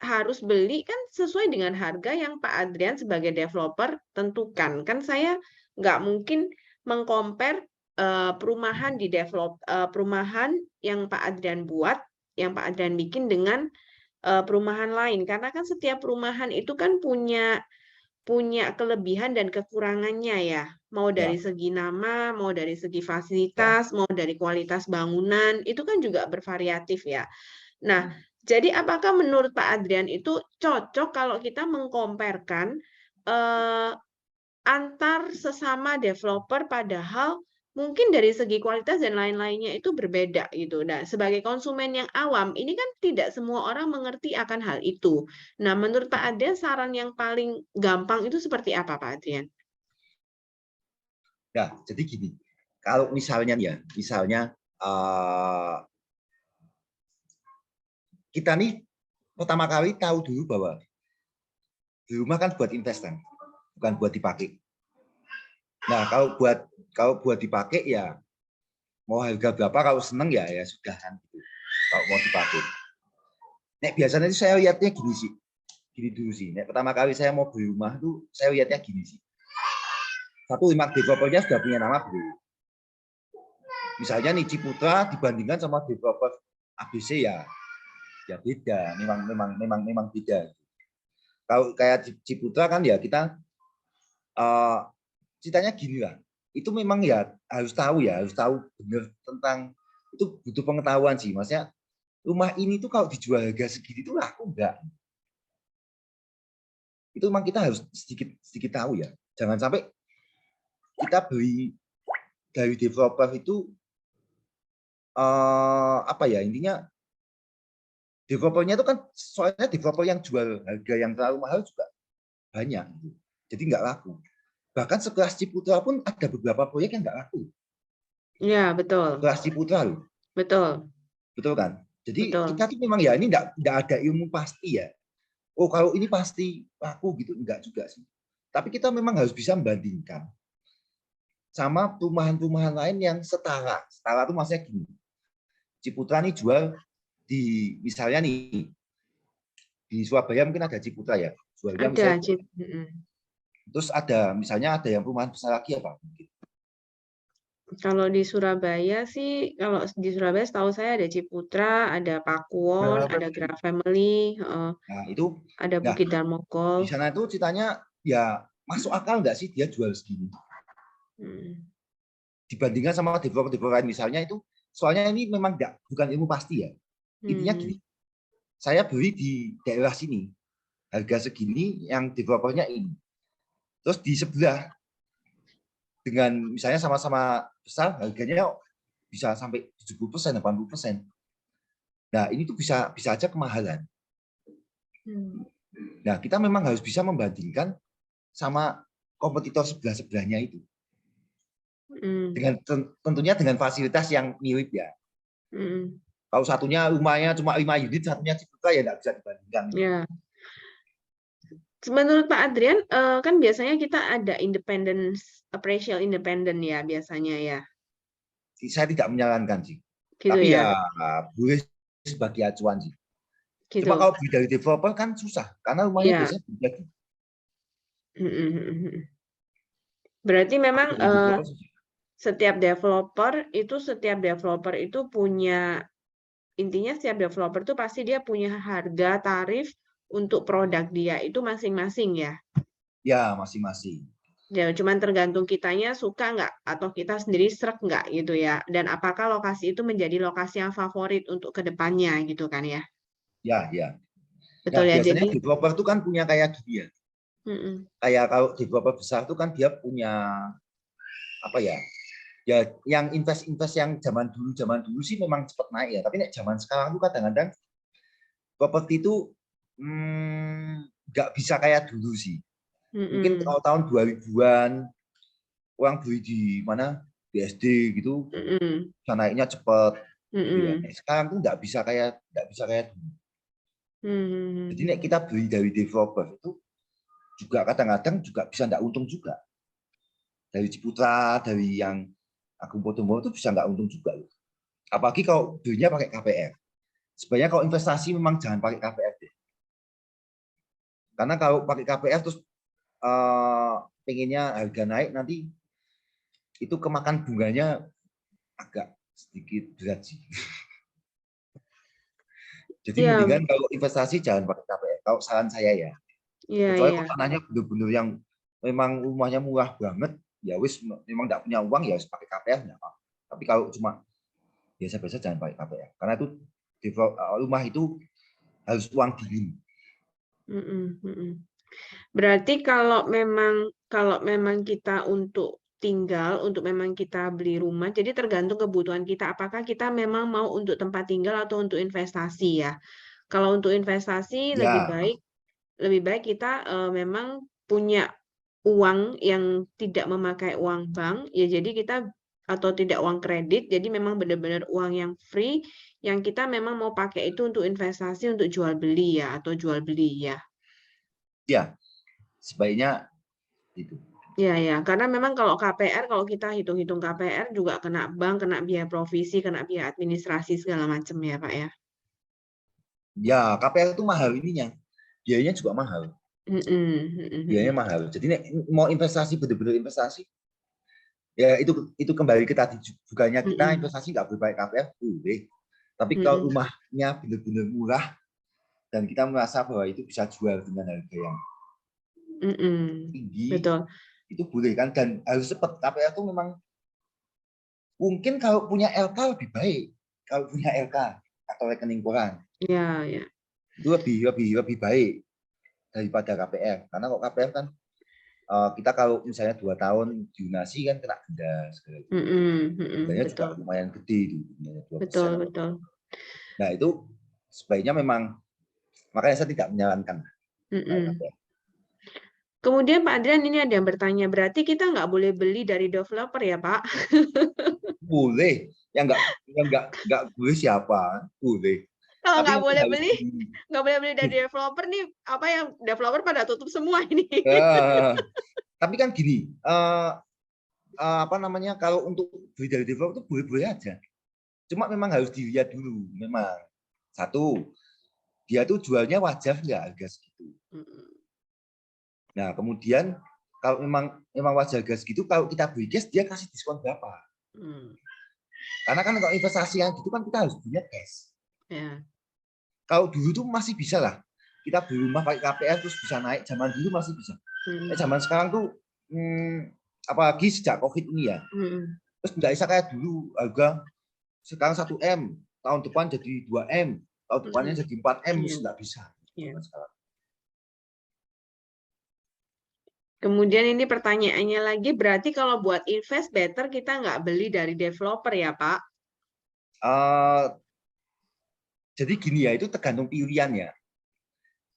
Speaker 2: harus beli kan sesuai dengan harga yang Pak Adrian sebagai developer tentukan. Kan saya nggak mungkin mengcompare perumahan perumahan yang Pak Adrian buat, yang Pak Adrian bikin dengan perumahan lain. Karena kan setiap perumahan itu kan punya kelebihan dan kekurangannya ya. Mau dari segi nama, mau dari segi fasilitas, mau dari kualitas bangunan, itu kan juga bervariatif ya. Nah, jadi apakah menurut Pak Adrian itu cocok kalau kita mengkomparkan antar sesama developer padahal mungkin dari segi kualitas dan lain-lainnya itu berbeda gitu. Nah, sebagai konsumen yang awam, ini kan tidak semua orang mengerti akan hal itu. Nah, menurut Pak Adrian, saran yang paling gampang itu seperti apa, Pak Adrian?
Speaker 1: Ya, jadi gini, kalau misalnya kita nih pertama kali tahu dulu bahwa di rumah kan buat investasi, bukan buat dipakai. Nah, kalau buat dipakai ya mau harga berapa, kalau seneng ya sudah kan gitu. Kalau mau dipakai. Nek biasanya saya lihatnya gini dulu sih. Nek pertama kali saya mau beli rumah tuh saya lihatnya gini sih. Satu, lima developernya sudah punya nama belum? Misalnya nih Ciputra dibandingkan sama developer ABC ya beda. Memang beda. Kalau kayak Ciputra kan ya kita ceritanya gini lah. Itu memang ya harus tahu benar tentang itu, butuh pengetahuan sih. Maksudnya rumah ini tuh kalau dijual harga segini tuh laku enggak? Itu memang kita harus sedikit tahu ya. Jangan sampai kita beli dari developer itu intinya developernya itu kan soalnya developer yang jual harga yang terlalu mahal juga banyak, jadi nggak laku. Bahkan sekelas Ciputra pun ada beberapa proyek yang nggak laku.
Speaker 2: Iya betul.
Speaker 1: Sekelas Ciputra loh.
Speaker 2: Betul,
Speaker 1: betul kan? Jadi
Speaker 2: betul.
Speaker 1: kita tuh memang ya ini enggak ada ilmu pasti ya. Oh kalau ini pasti laku gitu, enggak juga sih. Tapi kita memang harus bisa membandingkan sama perumahan-perumahan lain yang setara. Setara itu maksudnya gini. Ciputra nih jual di misalnya nih di Surabaya mungkin ada Ciputra ya. Jualnya
Speaker 2: Ada,
Speaker 1: misalnya
Speaker 2: Cip.
Speaker 1: terus ada misalnya ada yang perumahan besar lagi apa?
Speaker 2: Kalau di Surabaya sih, kalau di Surabaya setahu saya ada Ciputra, ada Pakuwon, ada Grab Family,
Speaker 1: Nah, itu
Speaker 2: ada
Speaker 1: nah
Speaker 2: Bukit Darmo
Speaker 1: di
Speaker 2: Golf.
Speaker 1: sana itu ceritanya ya masuk akal nggak sih dia jual segini
Speaker 2: Hmm.
Speaker 1: dibandingkan sama developer lain misalnya itu soalnya ini memang bukan ilmu pasti ya. Intinya gini, saya beli di daerah sini harga segini yang developernya ini. Terus di sebelah dengan misalnya sama-sama besar harganya bisa sampai 70%, 80%. Nah, ini tuh bisa aja kemahalan. Nah, kita memang harus bisa membandingkan sama kompetitor sebelah-sebelahnya itu. Dengan tentunya dengan fasilitas yang mirip ya. Kalau satunya rumahnya cuma 5 unit, satunya Ciputra ya nggak bisa dibandingkan.
Speaker 2: Ya. Menurut Pak Adrian, kan biasanya kita ada appraisal independent ya biasanya ya.
Speaker 1: Saya tidak menyarankan sih.
Speaker 2: Gitu
Speaker 1: Tapi
Speaker 2: ya.
Speaker 1: ya boleh sebagai acuan sih.
Speaker 2: Gitu.
Speaker 1: Cuma kalau beli dari developer kan susah karena rumahnya
Speaker 2: Ya.
Speaker 1: biasanya jadi.
Speaker 2: Berarti memang
Speaker 1: Developer susah.
Speaker 2: setiap developer itu punya, intinya setiap developer itu pasti dia punya harga tarif untuk produk dia itu masing-masing ya.
Speaker 1: Ya, masing-masing.
Speaker 2: Ya, cuman tergantung kitanya suka nggak atau kita sendiri srek nggak gitu ya. Dan apakah lokasi itu menjadi lokasi yang favorit untuk kedepannya gitu kan ya.
Speaker 1: Ya, ya. Nah,
Speaker 2: Betul ya.
Speaker 1: biasanya
Speaker 2: Jadi
Speaker 1: developer itu kan punya kayak gini ya. Kayak kalau developer besar itu kan dia punya apa ya? Ya yang invest yang zaman dulu sih memang cepat naik ya. Tapi nek zaman sekarang tuh kadang-kadang properti itu nggak bisa kayak dulu sih. Mungkin kalau tahun 2000-an orang beli di mana di SD gitu, bisa naiknya cepat. Gitu ya. Sekarang tuh nggak bisa kayak dulu. Jadi nek kita beli dari developer itu juga kadang-kadang juga bisa nggak untung juga. Dari Ciputra, dari yang Agung Podomoro itu bisa nggak untung juga. Apalagi kalau belinya pakai KPR. Sebenarnya kalau investasi memang jangan pakai KPR deh. Karena kalau pakai KPR terus pengennya harga naik nanti itu kemakan bunganya agak sedikit berat sih. Jadi mendingan kalau investasi jangan pakai KPR. Kalau saran saya ya. Kecuali kalau tanahnya benar-benar yang memang rumahnya murah banget, ya wis memang nggak punya uang ya harus pakai KPR nggak apa. Tapi kalau cuma biasa-biasa jangan pakai KPR. Karena itu rumah itu harus uang dingin.
Speaker 2: Berarti kalau memang kita untuk tinggal, untuk memang kita beli rumah, jadi tergantung kebutuhan kita. Apakah kita memang mau untuk tempat tinggal atau untuk investasi ya? Kalau untuk investasi lebih baik kita memang punya uang yang tidak memakai uang bank, ya jadi kita atau tidak uang kredit, jadi memang benar-benar uang yang free, yang kita memang mau pakai itu untuk investasi, untuk jual beli ya, atau jual beli ya.
Speaker 1: Ya, sebaiknya itu.
Speaker 2: Ya, karena memang kalau KPR, kalau kita hitung-hitung KPR juga kena bank, kena biaya provisi, kena biaya administrasi segala macam ya Pak ya.
Speaker 1: Ya, KPR itu mahal ininya, biayanya juga mahal. Biayanya mahal. Jadi mau investasi benar-benar investasi, ya itu kembali ke tadi, bukannya kita investasi nggak boleh pakai KPR, boleh. Tapi kalau rumahnya benar-benar murah dan kita merasa bahwa itu bisa jual dengan harga yang tinggi,
Speaker 2: betul.
Speaker 1: Itu boleh kan, dan harus cepat. KPR itu memang mungkin kalau punya LK lebih baik, kalau punya LK atau rekening koran.
Speaker 2: Ya.
Speaker 1: Itu lebih baik daripada KPR. Karena kalau KPR kan kita kalau misalnya 2 tahun dilunasi kan kena denda segala. Dendanya juga lumayan gede itu, 2%.
Speaker 2: Betul.
Speaker 1: Nah, itu sebaiknya memang, makanya saya tidak menyarankan.
Speaker 2: Kemudian Pak Adrian, ini ada yang bertanya, berarti kita nggak boleh beli dari developer ya Pak?
Speaker 1: Boleh, yang nggak boleh siapa boleh.
Speaker 2: Kalau
Speaker 1: Tapi
Speaker 2: nggak boleh
Speaker 1: harus
Speaker 2: beli, nggak boleh beli dari developer nih, apa yang developer pada tutup semua ini.
Speaker 1: tapi kan gini, apa namanya, kalau untuk beli dari developer itu boleh-boleh aja. Cuma memang harus dilihat dulu, memang satu dia tuh jualnya wajar nggak harga segitu. Nah kemudian kalau memang wajar harga segitu, kalau kita beli cash dia kasih diskon berapa? Karena kan kalau investasi yang gitu kan kita harus punya cash.
Speaker 2: Ya.
Speaker 1: Kalau dulu tuh masih bisa lah, kita beli rumah pakai KPR terus bisa naik, zaman dulu masih bisa. Zaman sekarang tuh apalagi sejak COVID ini ya, terus nggak bisa kayak dulu, harga sekarang 1 M, tahun depan jadi 2 M, tahun depannya jadi 4 M, nggak bisa.
Speaker 2: Kemudian ini pertanyaannya lagi, berarti kalau buat invest better kita nggak beli dari developer ya Pak?
Speaker 1: Jadi gini ya, itu tergantung pilihan ya.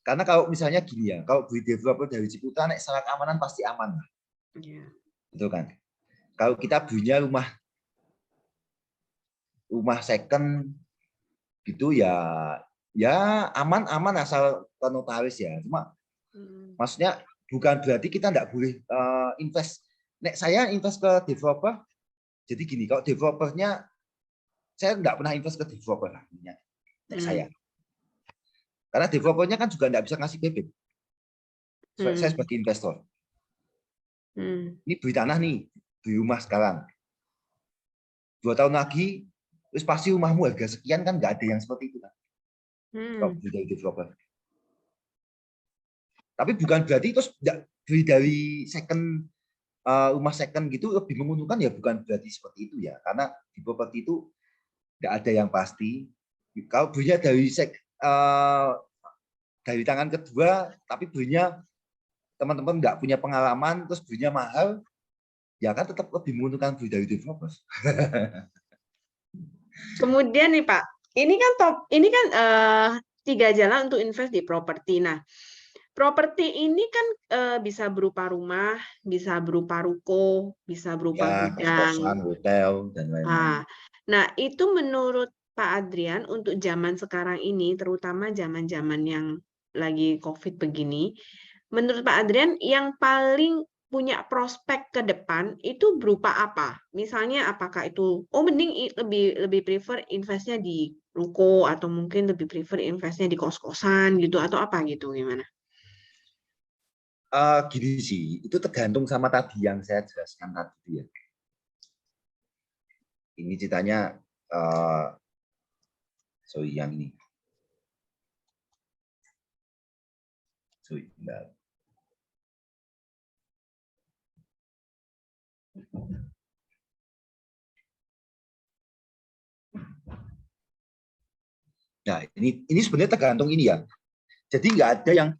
Speaker 1: Karena kalau misalnya gini ya, kalau beli developer dari Ciputra, nek secara keamanan pasti aman. Itu kan. Kalau kita belinya rumah second gitu ya aman asal ke notaris ya. Cuma maksudnya bukan berarti kita nggak boleh invest. Nek saya invest ke developer, jadi gini, kalau developernya saya nggak pernah invest ke developer lah, nek saya. Karena developernya kan juga nggak bisa ngasih PP. Saya sebagai investor. Ini beli tanah nih, beli rumah sekarang. 2 tahun lagi, terus pasti rumahmu harga sekian, kan nggak ada yang seperti itu kan. Kalau beli dari developer. Tapi bukan berarti terus beli dari rumah second gitu lebih menguntungkan ya, bukan berarti seperti itu ya. Karena di properti itu nggak ada yang pasti. Kalau belinya dari tangan kedua, tapi belinya teman-teman nggak punya pengalaman, terus belinya mahal, ya kan tetap lebih menguntungkan beli dari developer.
Speaker 2: Kemudian nih Pak, ini kan 3 jalan untuk invest di properti. Nah, properti ini kan bisa berupa rumah, bisa berupa ruko, bisa berupa
Speaker 1: Ya,
Speaker 2: gudang,
Speaker 1: kos-kosan, hotel, dan lain-lain.
Speaker 2: Nah, itu menurut Pak Adrian untuk zaman sekarang ini, terutama zaman-zaman yang lagi COVID begini, menurut Pak Adrian yang paling punya prospek ke depan itu berupa apa? Misalnya apakah itu mending lebih prefer investnya di ruko atau mungkin lebih prefer investnya di kos-kosan gitu atau apa gitu, gimana?
Speaker 1: Gini sih, itu tergantung sama tadi yang saya jelaskan tadi ya. Ini ceritanya, sorry yang ini. Sorry, enggak. Nah, ini sebenarnya tergantung ini ya. Jadi nggak ada yang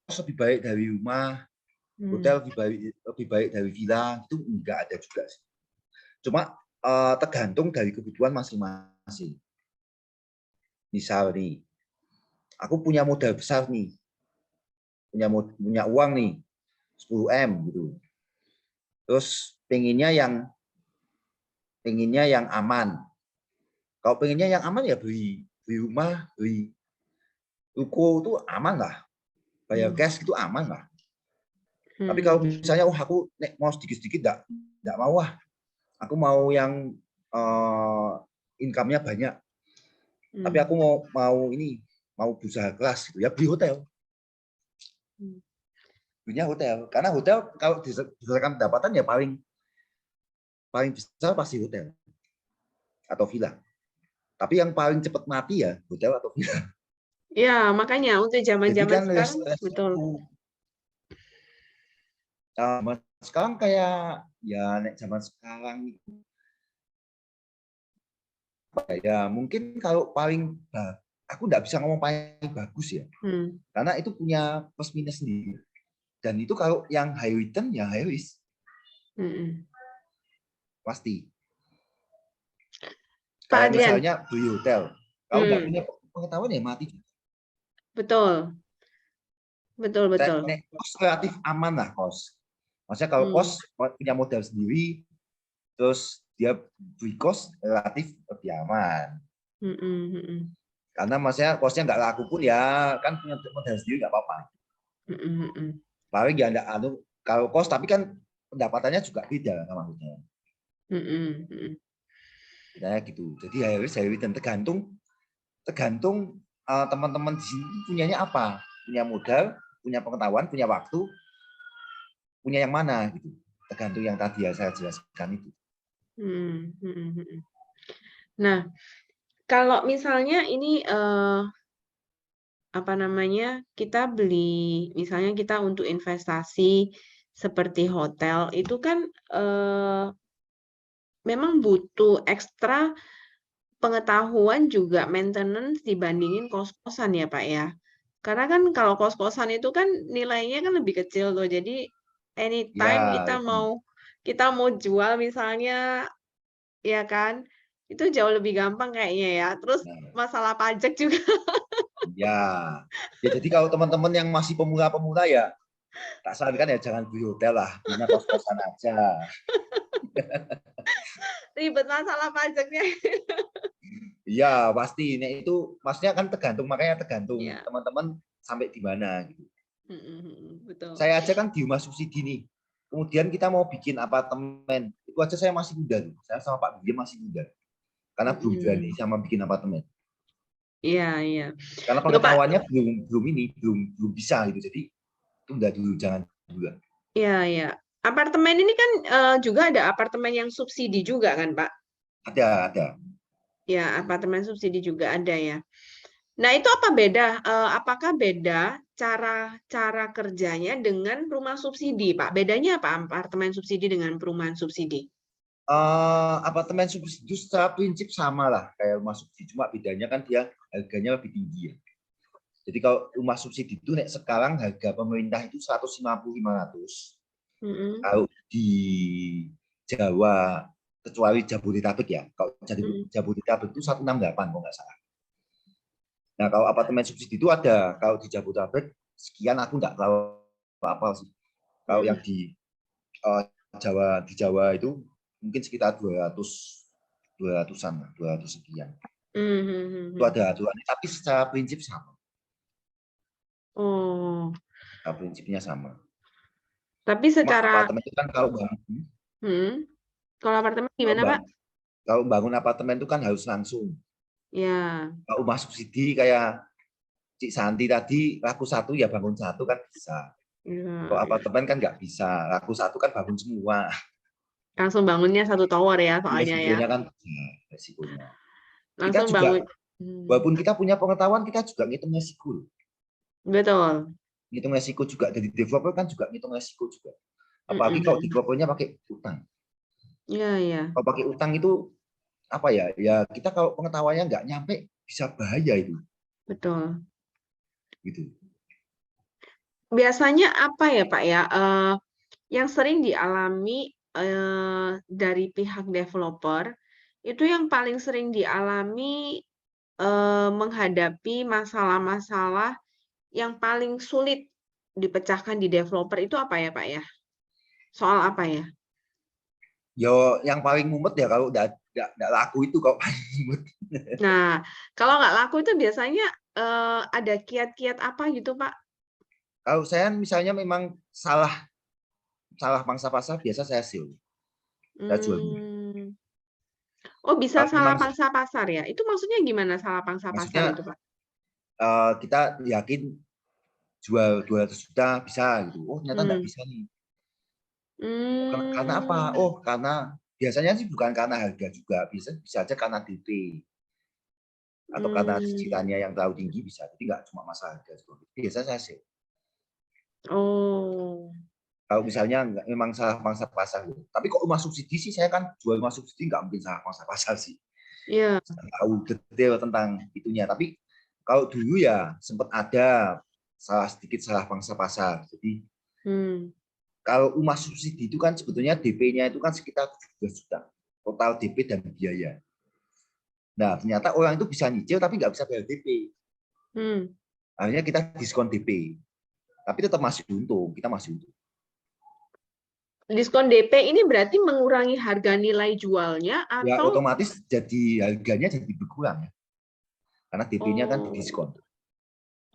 Speaker 1: lebih baik dari rumah, hotel lebih baik dari villa, itu nggak ada juga sih. Cuma tergantung dari kebutuhan masing-masing. Misal nih, aku punya modal besar nih, punya uang nih 10 M gitu. Terus pengennya yang aman. Kalau pengennya yang aman ya beli rumah, beli ruko itu aman lah. Bayar cash itu aman lah. Tapi kalau misalnya aku mau sedikit-sedikit enggak mau lah. Aku mau yang income-nya banyak. Tapi aku mau berusaha keras gitu ya, beli hotel. Belinya hotel. Karena hotel kalau berdasarkan pendapatan ya paling besar pasti hotel atau villa. Tapi yang paling cepat mati ya hotel atau villa.
Speaker 2: Ya, makanya untuk zaman-zaman sekarang betul.
Speaker 1: Sekarang kayak ya zaman sekarang ya mungkin kalau paling aku nggak bisa ngomong paling bagus ya, karena itu punya plus minus sendiri. Dan itu kalau yang high return ya high risk, pasti. Kayak misalnya beli hotel, kalau nggak punya pengetahuan ya mati.
Speaker 2: Betul.
Speaker 1: Kos relatif aman lah kos. Maksudnya kalau kos punya modal sendiri, terus dia beli kos relatif lebih aman. Karena maksudnya kosnya nggak laku pun ya kan punya modal sendiri nggak apa-apa. Paling ya enggak kalau kos tapi kan pendapatannya juga beda sama maksudnya. Nah, gitu. Jadi harus dan tergantung teman-teman di sini punyanya apa, punya modal, punya pengetahuan, punya waktu, punya yang mana gitu. Tergantung yang tadi ya saya jelaskan itu.
Speaker 2: Nah, kalau misalnya ini apa namanya, kita beli, misalnya kita untuk investasi seperti hotel itu kan memang butuh ekstra pengetahuan juga maintenance dibandingin kos-kosan ya Pak ya. Karena kan kalau kos-kosan itu kan nilainya kan lebih kecil tuh. Jadi anytime
Speaker 1: Ya,
Speaker 2: kita mau jual misalnya ya kan, itu jauh lebih gampang kayaknya ya. Terus
Speaker 1: nah,
Speaker 2: masalah pajak juga.
Speaker 1: ya. Ya jadi kalau teman-teman yang masih pemula-pemula ya tak sarankan ya jangan beli hotel lah, belinya kos-kosan aja.
Speaker 2: Ribet masalah pajaknya.
Speaker 1: Iya, pasti. Nah, itu maksudnya kan makanya tergantung
Speaker 2: Ya,
Speaker 1: teman-teman sampai di mana gitu.
Speaker 2: betul.
Speaker 1: Saya aja kan di rumah subsidi nih. Kemudian kita mau bikin apartemen. Itu aja saya masih muda. Saya sama Pak William masih muda. Karena belum berani sama bikin apartemen.
Speaker 2: Iya.
Speaker 1: Karena
Speaker 2: Loh, Pak,
Speaker 1: pengetahuannya belum bisa gitu. Jadi tunda dulu, jangan dulu.
Speaker 2: iya. Apartemen ini kan juga ada apartemen yang subsidi juga kan, Pak?
Speaker 1: Ada.
Speaker 2: Ya, apartemen subsidi juga ada ya. Nah, itu apa beda? Apakah beda cara kerjanya dengan rumah subsidi, Pak? Bedanya apa apartemen subsidi dengan perumahan subsidi?
Speaker 1: Apartemen subsidi secara prinsip sama lah kayak rumah subsidi, cuma bedanya kan dia harganya lebih tinggi ya. Jadi kalau rumah subsidi itu sekarang harga pemerintah itu 150-500. Kalau di Jawa kecuali Jabodetabek ya. Kalau Jabodetabek itu 168 kalau nggak salah. Nah, kalau apartemen subsidi itu ada, kalau di Jabodetabek sekian aku nggak tahu apa sih. Kalau yang di Jawa itu mungkin sekitar 200-an, 200 sekian. Itu ada aturannya, tapi secara prinsip sama.
Speaker 2: Oh.
Speaker 1: Secara prinsipnya sama.
Speaker 2: Tapi secara
Speaker 1: apartemen itu kan kalau
Speaker 2: apartemen gimana, Pak?
Speaker 1: Kalau bangun apartemen itu kan harus langsung.
Speaker 2: Ya.
Speaker 1: Kalau rumah subsidi kayak Cik Santi tadi laku 1 ya bangun 1 kan bisa. Kalau apartemen kan nggak bisa, laku 1 kan bangun semua.
Speaker 2: Langsung bangunnya 1 tower ya soalnya ya.
Speaker 1: Resikonya kan resikonya. Kita
Speaker 2: Langsung
Speaker 1: juga,
Speaker 2: bangun.
Speaker 1: walaupun kita punya pengetahuan, kita juga ngitung resiko.
Speaker 2: Betul.
Speaker 1: Ngitung resiko juga dari developer kan juga ngitung resiko juga. Apalagi kalau developernya pakai utang.
Speaker 2: Iya.
Speaker 1: Kalau pakai utang itu apa ya? Ya kita kalau pengetahuannya nggak nyampe bisa bahaya itu.
Speaker 2: Betul.
Speaker 1: Gitu.
Speaker 2: Biasanya apa ya Pak ya? Yang sering dialami dari pihak developer itu yang paling sering dialami menghadapi masalah-masalah yang paling sulit dipecahkan di developer itu apa ya Pak ya? Soal apa ya?
Speaker 1: Yo, yang paling mumet ya kalau nggak laku itu kalau paling mumet.
Speaker 2: Nah, kalau nggak laku itu biasanya ada kiat-kiat apa gitu Pak?
Speaker 1: Kalau saya misalnya memang salah pangsa pasar, biasa saya sell. Saya jual dulu.
Speaker 2: Oh, bisa
Speaker 1: Kalau
Speaker 2: salah
Speaker 1: memang
Speaker 2: pangsa pasar ya? Itu maksudnya gimana salah pangsa pasar
Speaker 1: maksudnya
Speaker 2: itu Pak?
Speaker 1: kita yakin jual 200 juta bisa gitu. Oh, ternyata nggak bisa nih. Karena apa? Oh, karena biasanya sih bukan karena harga juga, bisa aja karena DP atau karena cicilannya yang terlalu tinggi bisa. Jadi nggak cuma masalah harga. Biasa saya sih.
Speaker 2: Oh.
Speaker 1: Kalau misalnya memang salah pangsa pasar. Tapi kok rumah subsidi sih, saya kan jual rumah subsidi nggak mungkin salah pangsa pasar sih.
Speaker 2: Iya.
Speaker 1: Tahu detail tentang itunya. Tapi kalau dulu ya sempat ada sedikit salah pangsa pasar. Jadi kalau rumah subsidi itu kan sebetulnya DP-nya itu kan sekitar 17 juta. Total DP dan biaya. Nah, ternyata orang itu bisa nyicil tapi nggak bisa bayar DP. Akhirnya kita diskon DP. Tapi tetap masih untung, kita masih untung.
Speaker 2: diskon DP ini berarti mengurangi harga nilai jualnya
Speaker 1: Ya
Speaker 2: atau
Speaker 1: otomatis jadi harganya jadi berkurang ya. Karena DP-nya kan
Speaker 2: oh,
Speaker 1: didiskon.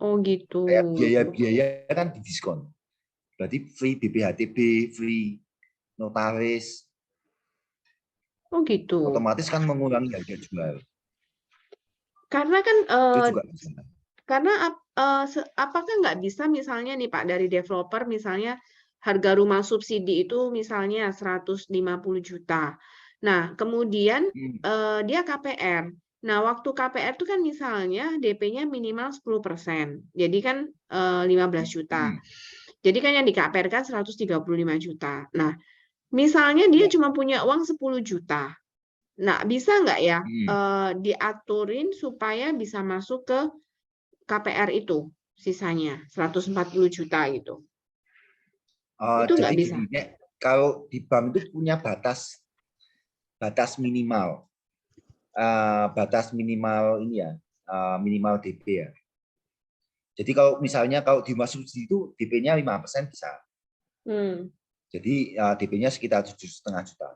Speaker 2: oh gitu.
Speaker 1: Kayak biaya-biaya kan didiskon. Berarti free BPHTB, free notaris,
Speaker 2: Oh gitu.
Speaker 1: otomatis kan mengurangi harga jual.
Speaker 2: Karena kan
Speaker 1: Itu juga bisa.
Speaker 2: karena apakah nggak bisa misalnya nih Pak dari developer misalnya harga rumah subsidi itu misalnya 150 juta. Nah, kemudian dia KPR. Nah, waktu KPR itu kan misalnya DP-nya minimal 10%. Jadi kan 15 juta. Jadi kan yang di KPR kan 135 juta. Nah, misalnya dia cuma punya uang 10 juta. Nah, bisa nggak ya diaturin supaya bisa masuk ke KPR itu sisanya 140 juta gitu. Itu
Speaker 1: Jadi
Speaker 2: nggak bisa.
Speaker 1: gini, kalau di bank itu punya batas minimal, ini ya, minimal DP ya. Jadi kalau misalnya kalau di rumah subsidi itu DP-nya 5% bisa. Jadi DP-nya sekitar 7,5 juta.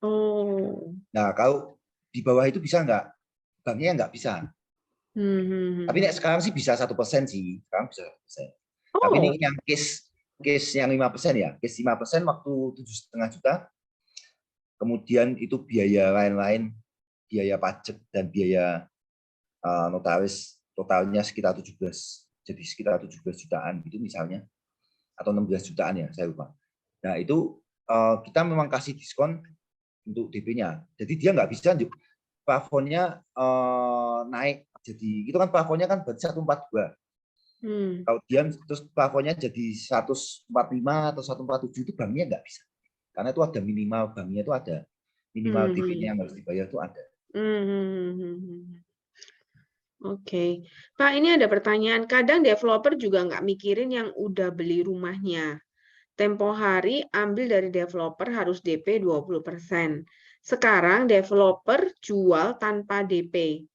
Speaker 2: Oh.
Speaker 1: Nah kalau di bawah itu bisa nggak? Banknya nggak bisa. Tapi sekarang sih bisa 1% sih. Sekarang bisa 1%. Tapi ini yang case yang 5% ya. Case 5% waktu 7,5 juta. Kemudian itu biaya lain-lain, biaya pajak dan biaya notaris totalnya sekitar 17. Jadi sekitar 17 jutaan gitu misalnya. Atau 16 jutaan ya, saya lupa. Nah itu kita memang kasih diskon untuk DP-nya. Jadi dia nggak bisa plafonnya naik. Jadi itu kan plafonnya kan berarti 142. Kalau dia terus plafonnya jadi 145 atau 147 itu banknya nggak bisa. Karena itu ada minimal, banknya itu ada minimal DP-nya yang harus dibayar itu ada.
Speaker 2: Oke. Pak, ini ada pertanyaan. Kadang developer juga nggak mikirin yang udah beli rumahnya. Tempo hari ambil dari developer harus DP 20%. Sekarang developer jual tanpa DP.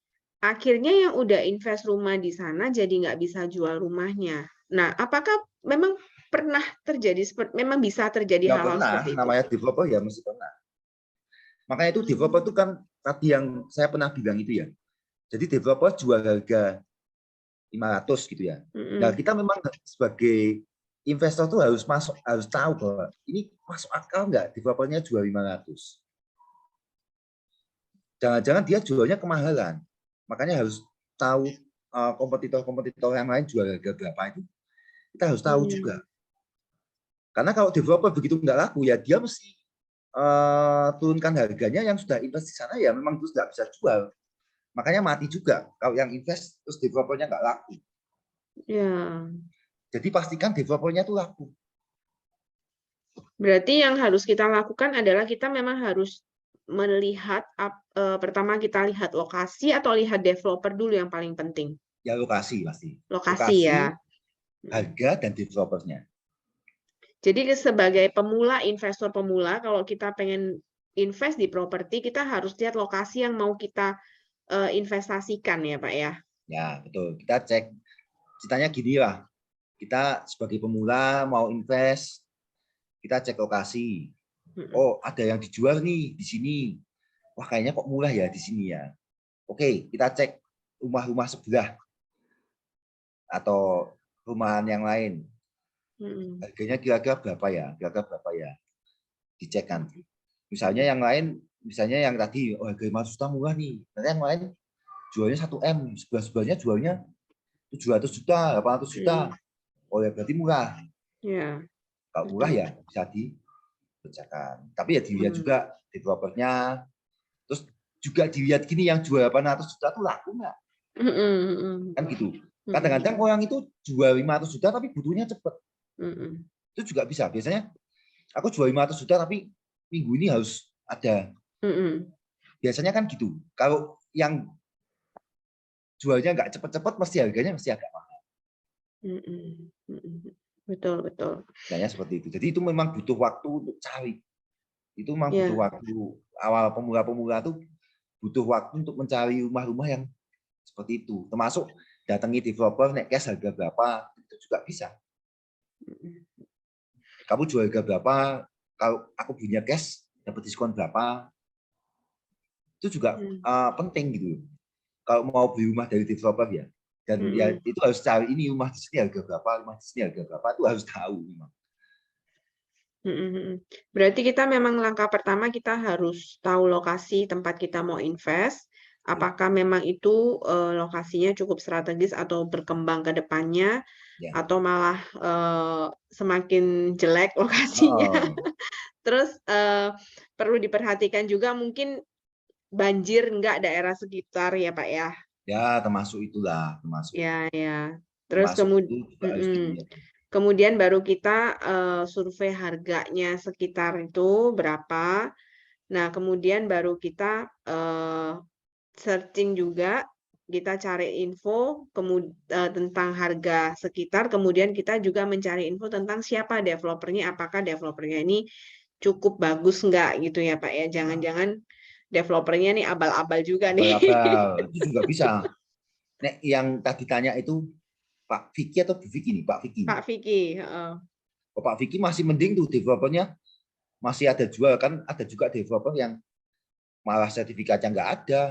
Speaker 2: Akhirnya yang udah invest rumah di sana jadi nggak bisa jual rumahnya. Nah, apakah memang pernah terjadi, memang bisa terjadi
Speaker 1: Ya
Speaker 2: hal-hal
Speaker 1: pernah,
Speaker 2: seperti itu?
Speaker 1: namanya developer ya mesti pernah. Makanya itu developer itu kan tadi yang saya pernah bilang itu ya. Jadi developer jual harga 500 gitu ya. Nah, kita memang sebagai investor tuh harus tahu bahwa ini masuk akal nggak developernya jual 500. Jangan-jangan dia jualnya kemahalan. Makanya harus tahu kompetitor-kompetitor yang lain jual harga berapa itu. Kita harus tahu juga. Karena kalau developer begitu nggak laku ya dia mesti turunkan harganya, yang sudah invest di sana ya memang terus nggak bisa jual. Makanya mati juga kalau yang invest terus developernya nggak laku.
Speaker 2: Ya.
Speaker 1: Jadi pastikan developernya tuh laku.
Speaker 2: Berarti yang harus kita lakukan adalah kita memang harus melihat pertama kita lihat lokasi atau lihat developer dulu yang paling penting.
Speaker 1: Ya lokasi pasti.
Speaker 2: Lokasi ya.
Speaker 1: Harga dan developernya.
Speaker 2: Jadi sebagai pemula, investor pemula, kalau kita pengen invest di properti, kita harus lihat lokasi yang mau kita investasikan ya Pak ya.
Speaker 1: Ya betul. Kita cek. Ceritanya gini lah. Kita sebagai pemula mau invest, kita cek lokasi. Oh ada yang dijual nih di sini. Wah kayaknya kok murah ya di sini ya. Oke, kita cek rumah-rumah sebelah atau rumahan yang lain. Harganya kira-kira berapa ya? Kira-kira berapa ya? Dicek kan. Misalnya yang lain, misalnya yang tadi oh harga 5 juta murah nih. Nanti yang lain jualnya 1 M, sebelah-sebelahnya jualnya 700 juta, 800 juta. Oh ya berarti murah.
Speaker 2: Ya.
Speaker 1: Kalau murah ya bisa dikerjakan. Tapi ya dilihat juga developernya. Terus juga dilihat gini yang jual 800 juta tuh laku nggak? Kan gitu. Kadang-kadang orang itu jual 500 juta tapi butuhnya cepet. Itu juga bisa. Biasanya aku jual 500 juta tapi minggu ini harus ada. Biasanya kan gitu. Kalau yang jualnya nggak cepet-cepet, mesti harganya mesti agak mahal.
Speaker 2: Betul, betul.
Speaker 1: Biasanya seperti itu. Jadi itu memang butuh waktu untuk cari. Itu memang butuh waktu. Awal pemula-pemula tuh butuh waktu untuk mencari rumah-rumah yang seperti itu. Termasuk datangi developer, nek cash harga berapa, itu juga bisa. Kamu jual harga berapa, kalau aku punya cash dapat diskon berapa, itu juga penting gitu. Kalau mau beli rumah dari developer ya, dan ya itu harus cari ini rumah di sini harga berapa, rumah di sini harga berapa, itu harus tahu memang.
Speaker 2: Berarti kita memang langkah pertama kita harus tahu lokasi tempat kita mau invest, apakah memang itu lokasinya cukup strategis atau berkembang ke depannya,
Speaker 1: Ya.
Speaker 2: atau malah semakin jelek lokasinya. Terus perlu diperhatikan juga mungkin banjir enggak daerah sekitar ya Pak ya.
Speaker 1: Ya, termasuk itulah, termasuk.
Speaker 2: Ya. Terus
Speaker 1: Termasuk itu juga harus dilihat.
Speaker 2: kemudian baru kita survei harganya sekitar itu berapa. Nah, kemudian baru kita searching juga, kita cari info tentang harga sekitar, kemudian kita juga mencari info tentang siapa developernya, apakah developernya ini cukup bagus nggak gitu ya Pak ya. Jangan-jangan developernya nih abal-abal juga nih.
Speaker 1: Abal-abal, itu juga bisa. Nek yang tadi tanya itu Pak Vicky atau Bu Vicky nih? Pak Vicky.
Speaker 2: Pak Vicky.
Speaker 1: Pak Vicky masih mending tuh developernya masih ada jual, kan ada juga developer yang malah sertifikatnya nggak ada,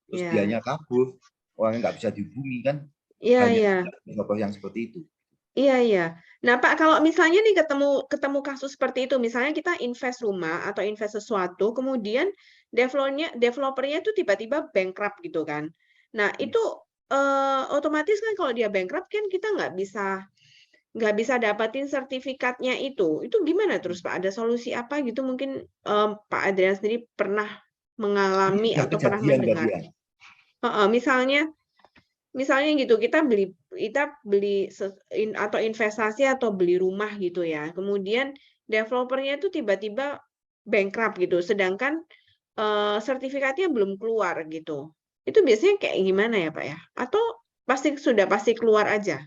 Speaker 1: terus biayanya kabur, orangnya nggak bisa dihubungi kan.
Speaker 2: Iya.
Speaker 1: Developer yang seperti itu.
Speaker 2: Iya. Nah Pak, kalau misalnya nih ketemu kasus seperti itu, misalnya kita invest rumah atau invest sesuatu, kemudian developernya itu tiba-tiba bankrupt gitu kan. Nah itu otomatis kan kalau dia bankrupt kan kita nggak bisa dapatin sertifikatnya itu. Itu gimana terus Pak? Ada solusi apa gitu? Mungkin Pak Adrian sendiri pernah mengalami
Speaker 1: Ini
Speaker 2: atau pernah
Speaker 1: kejadian
Speaker 2: mendengar. Misalnya gitu, kita beli atau investasi atau beli rumah gitu ya. Kemudian developernya itu tiba-tiba bankrupt gitu, sedangkan sertifikatnya belum keluar gitu. Itu biasanya kayak gimana ya Pak ya? Atau pasti keluar aja?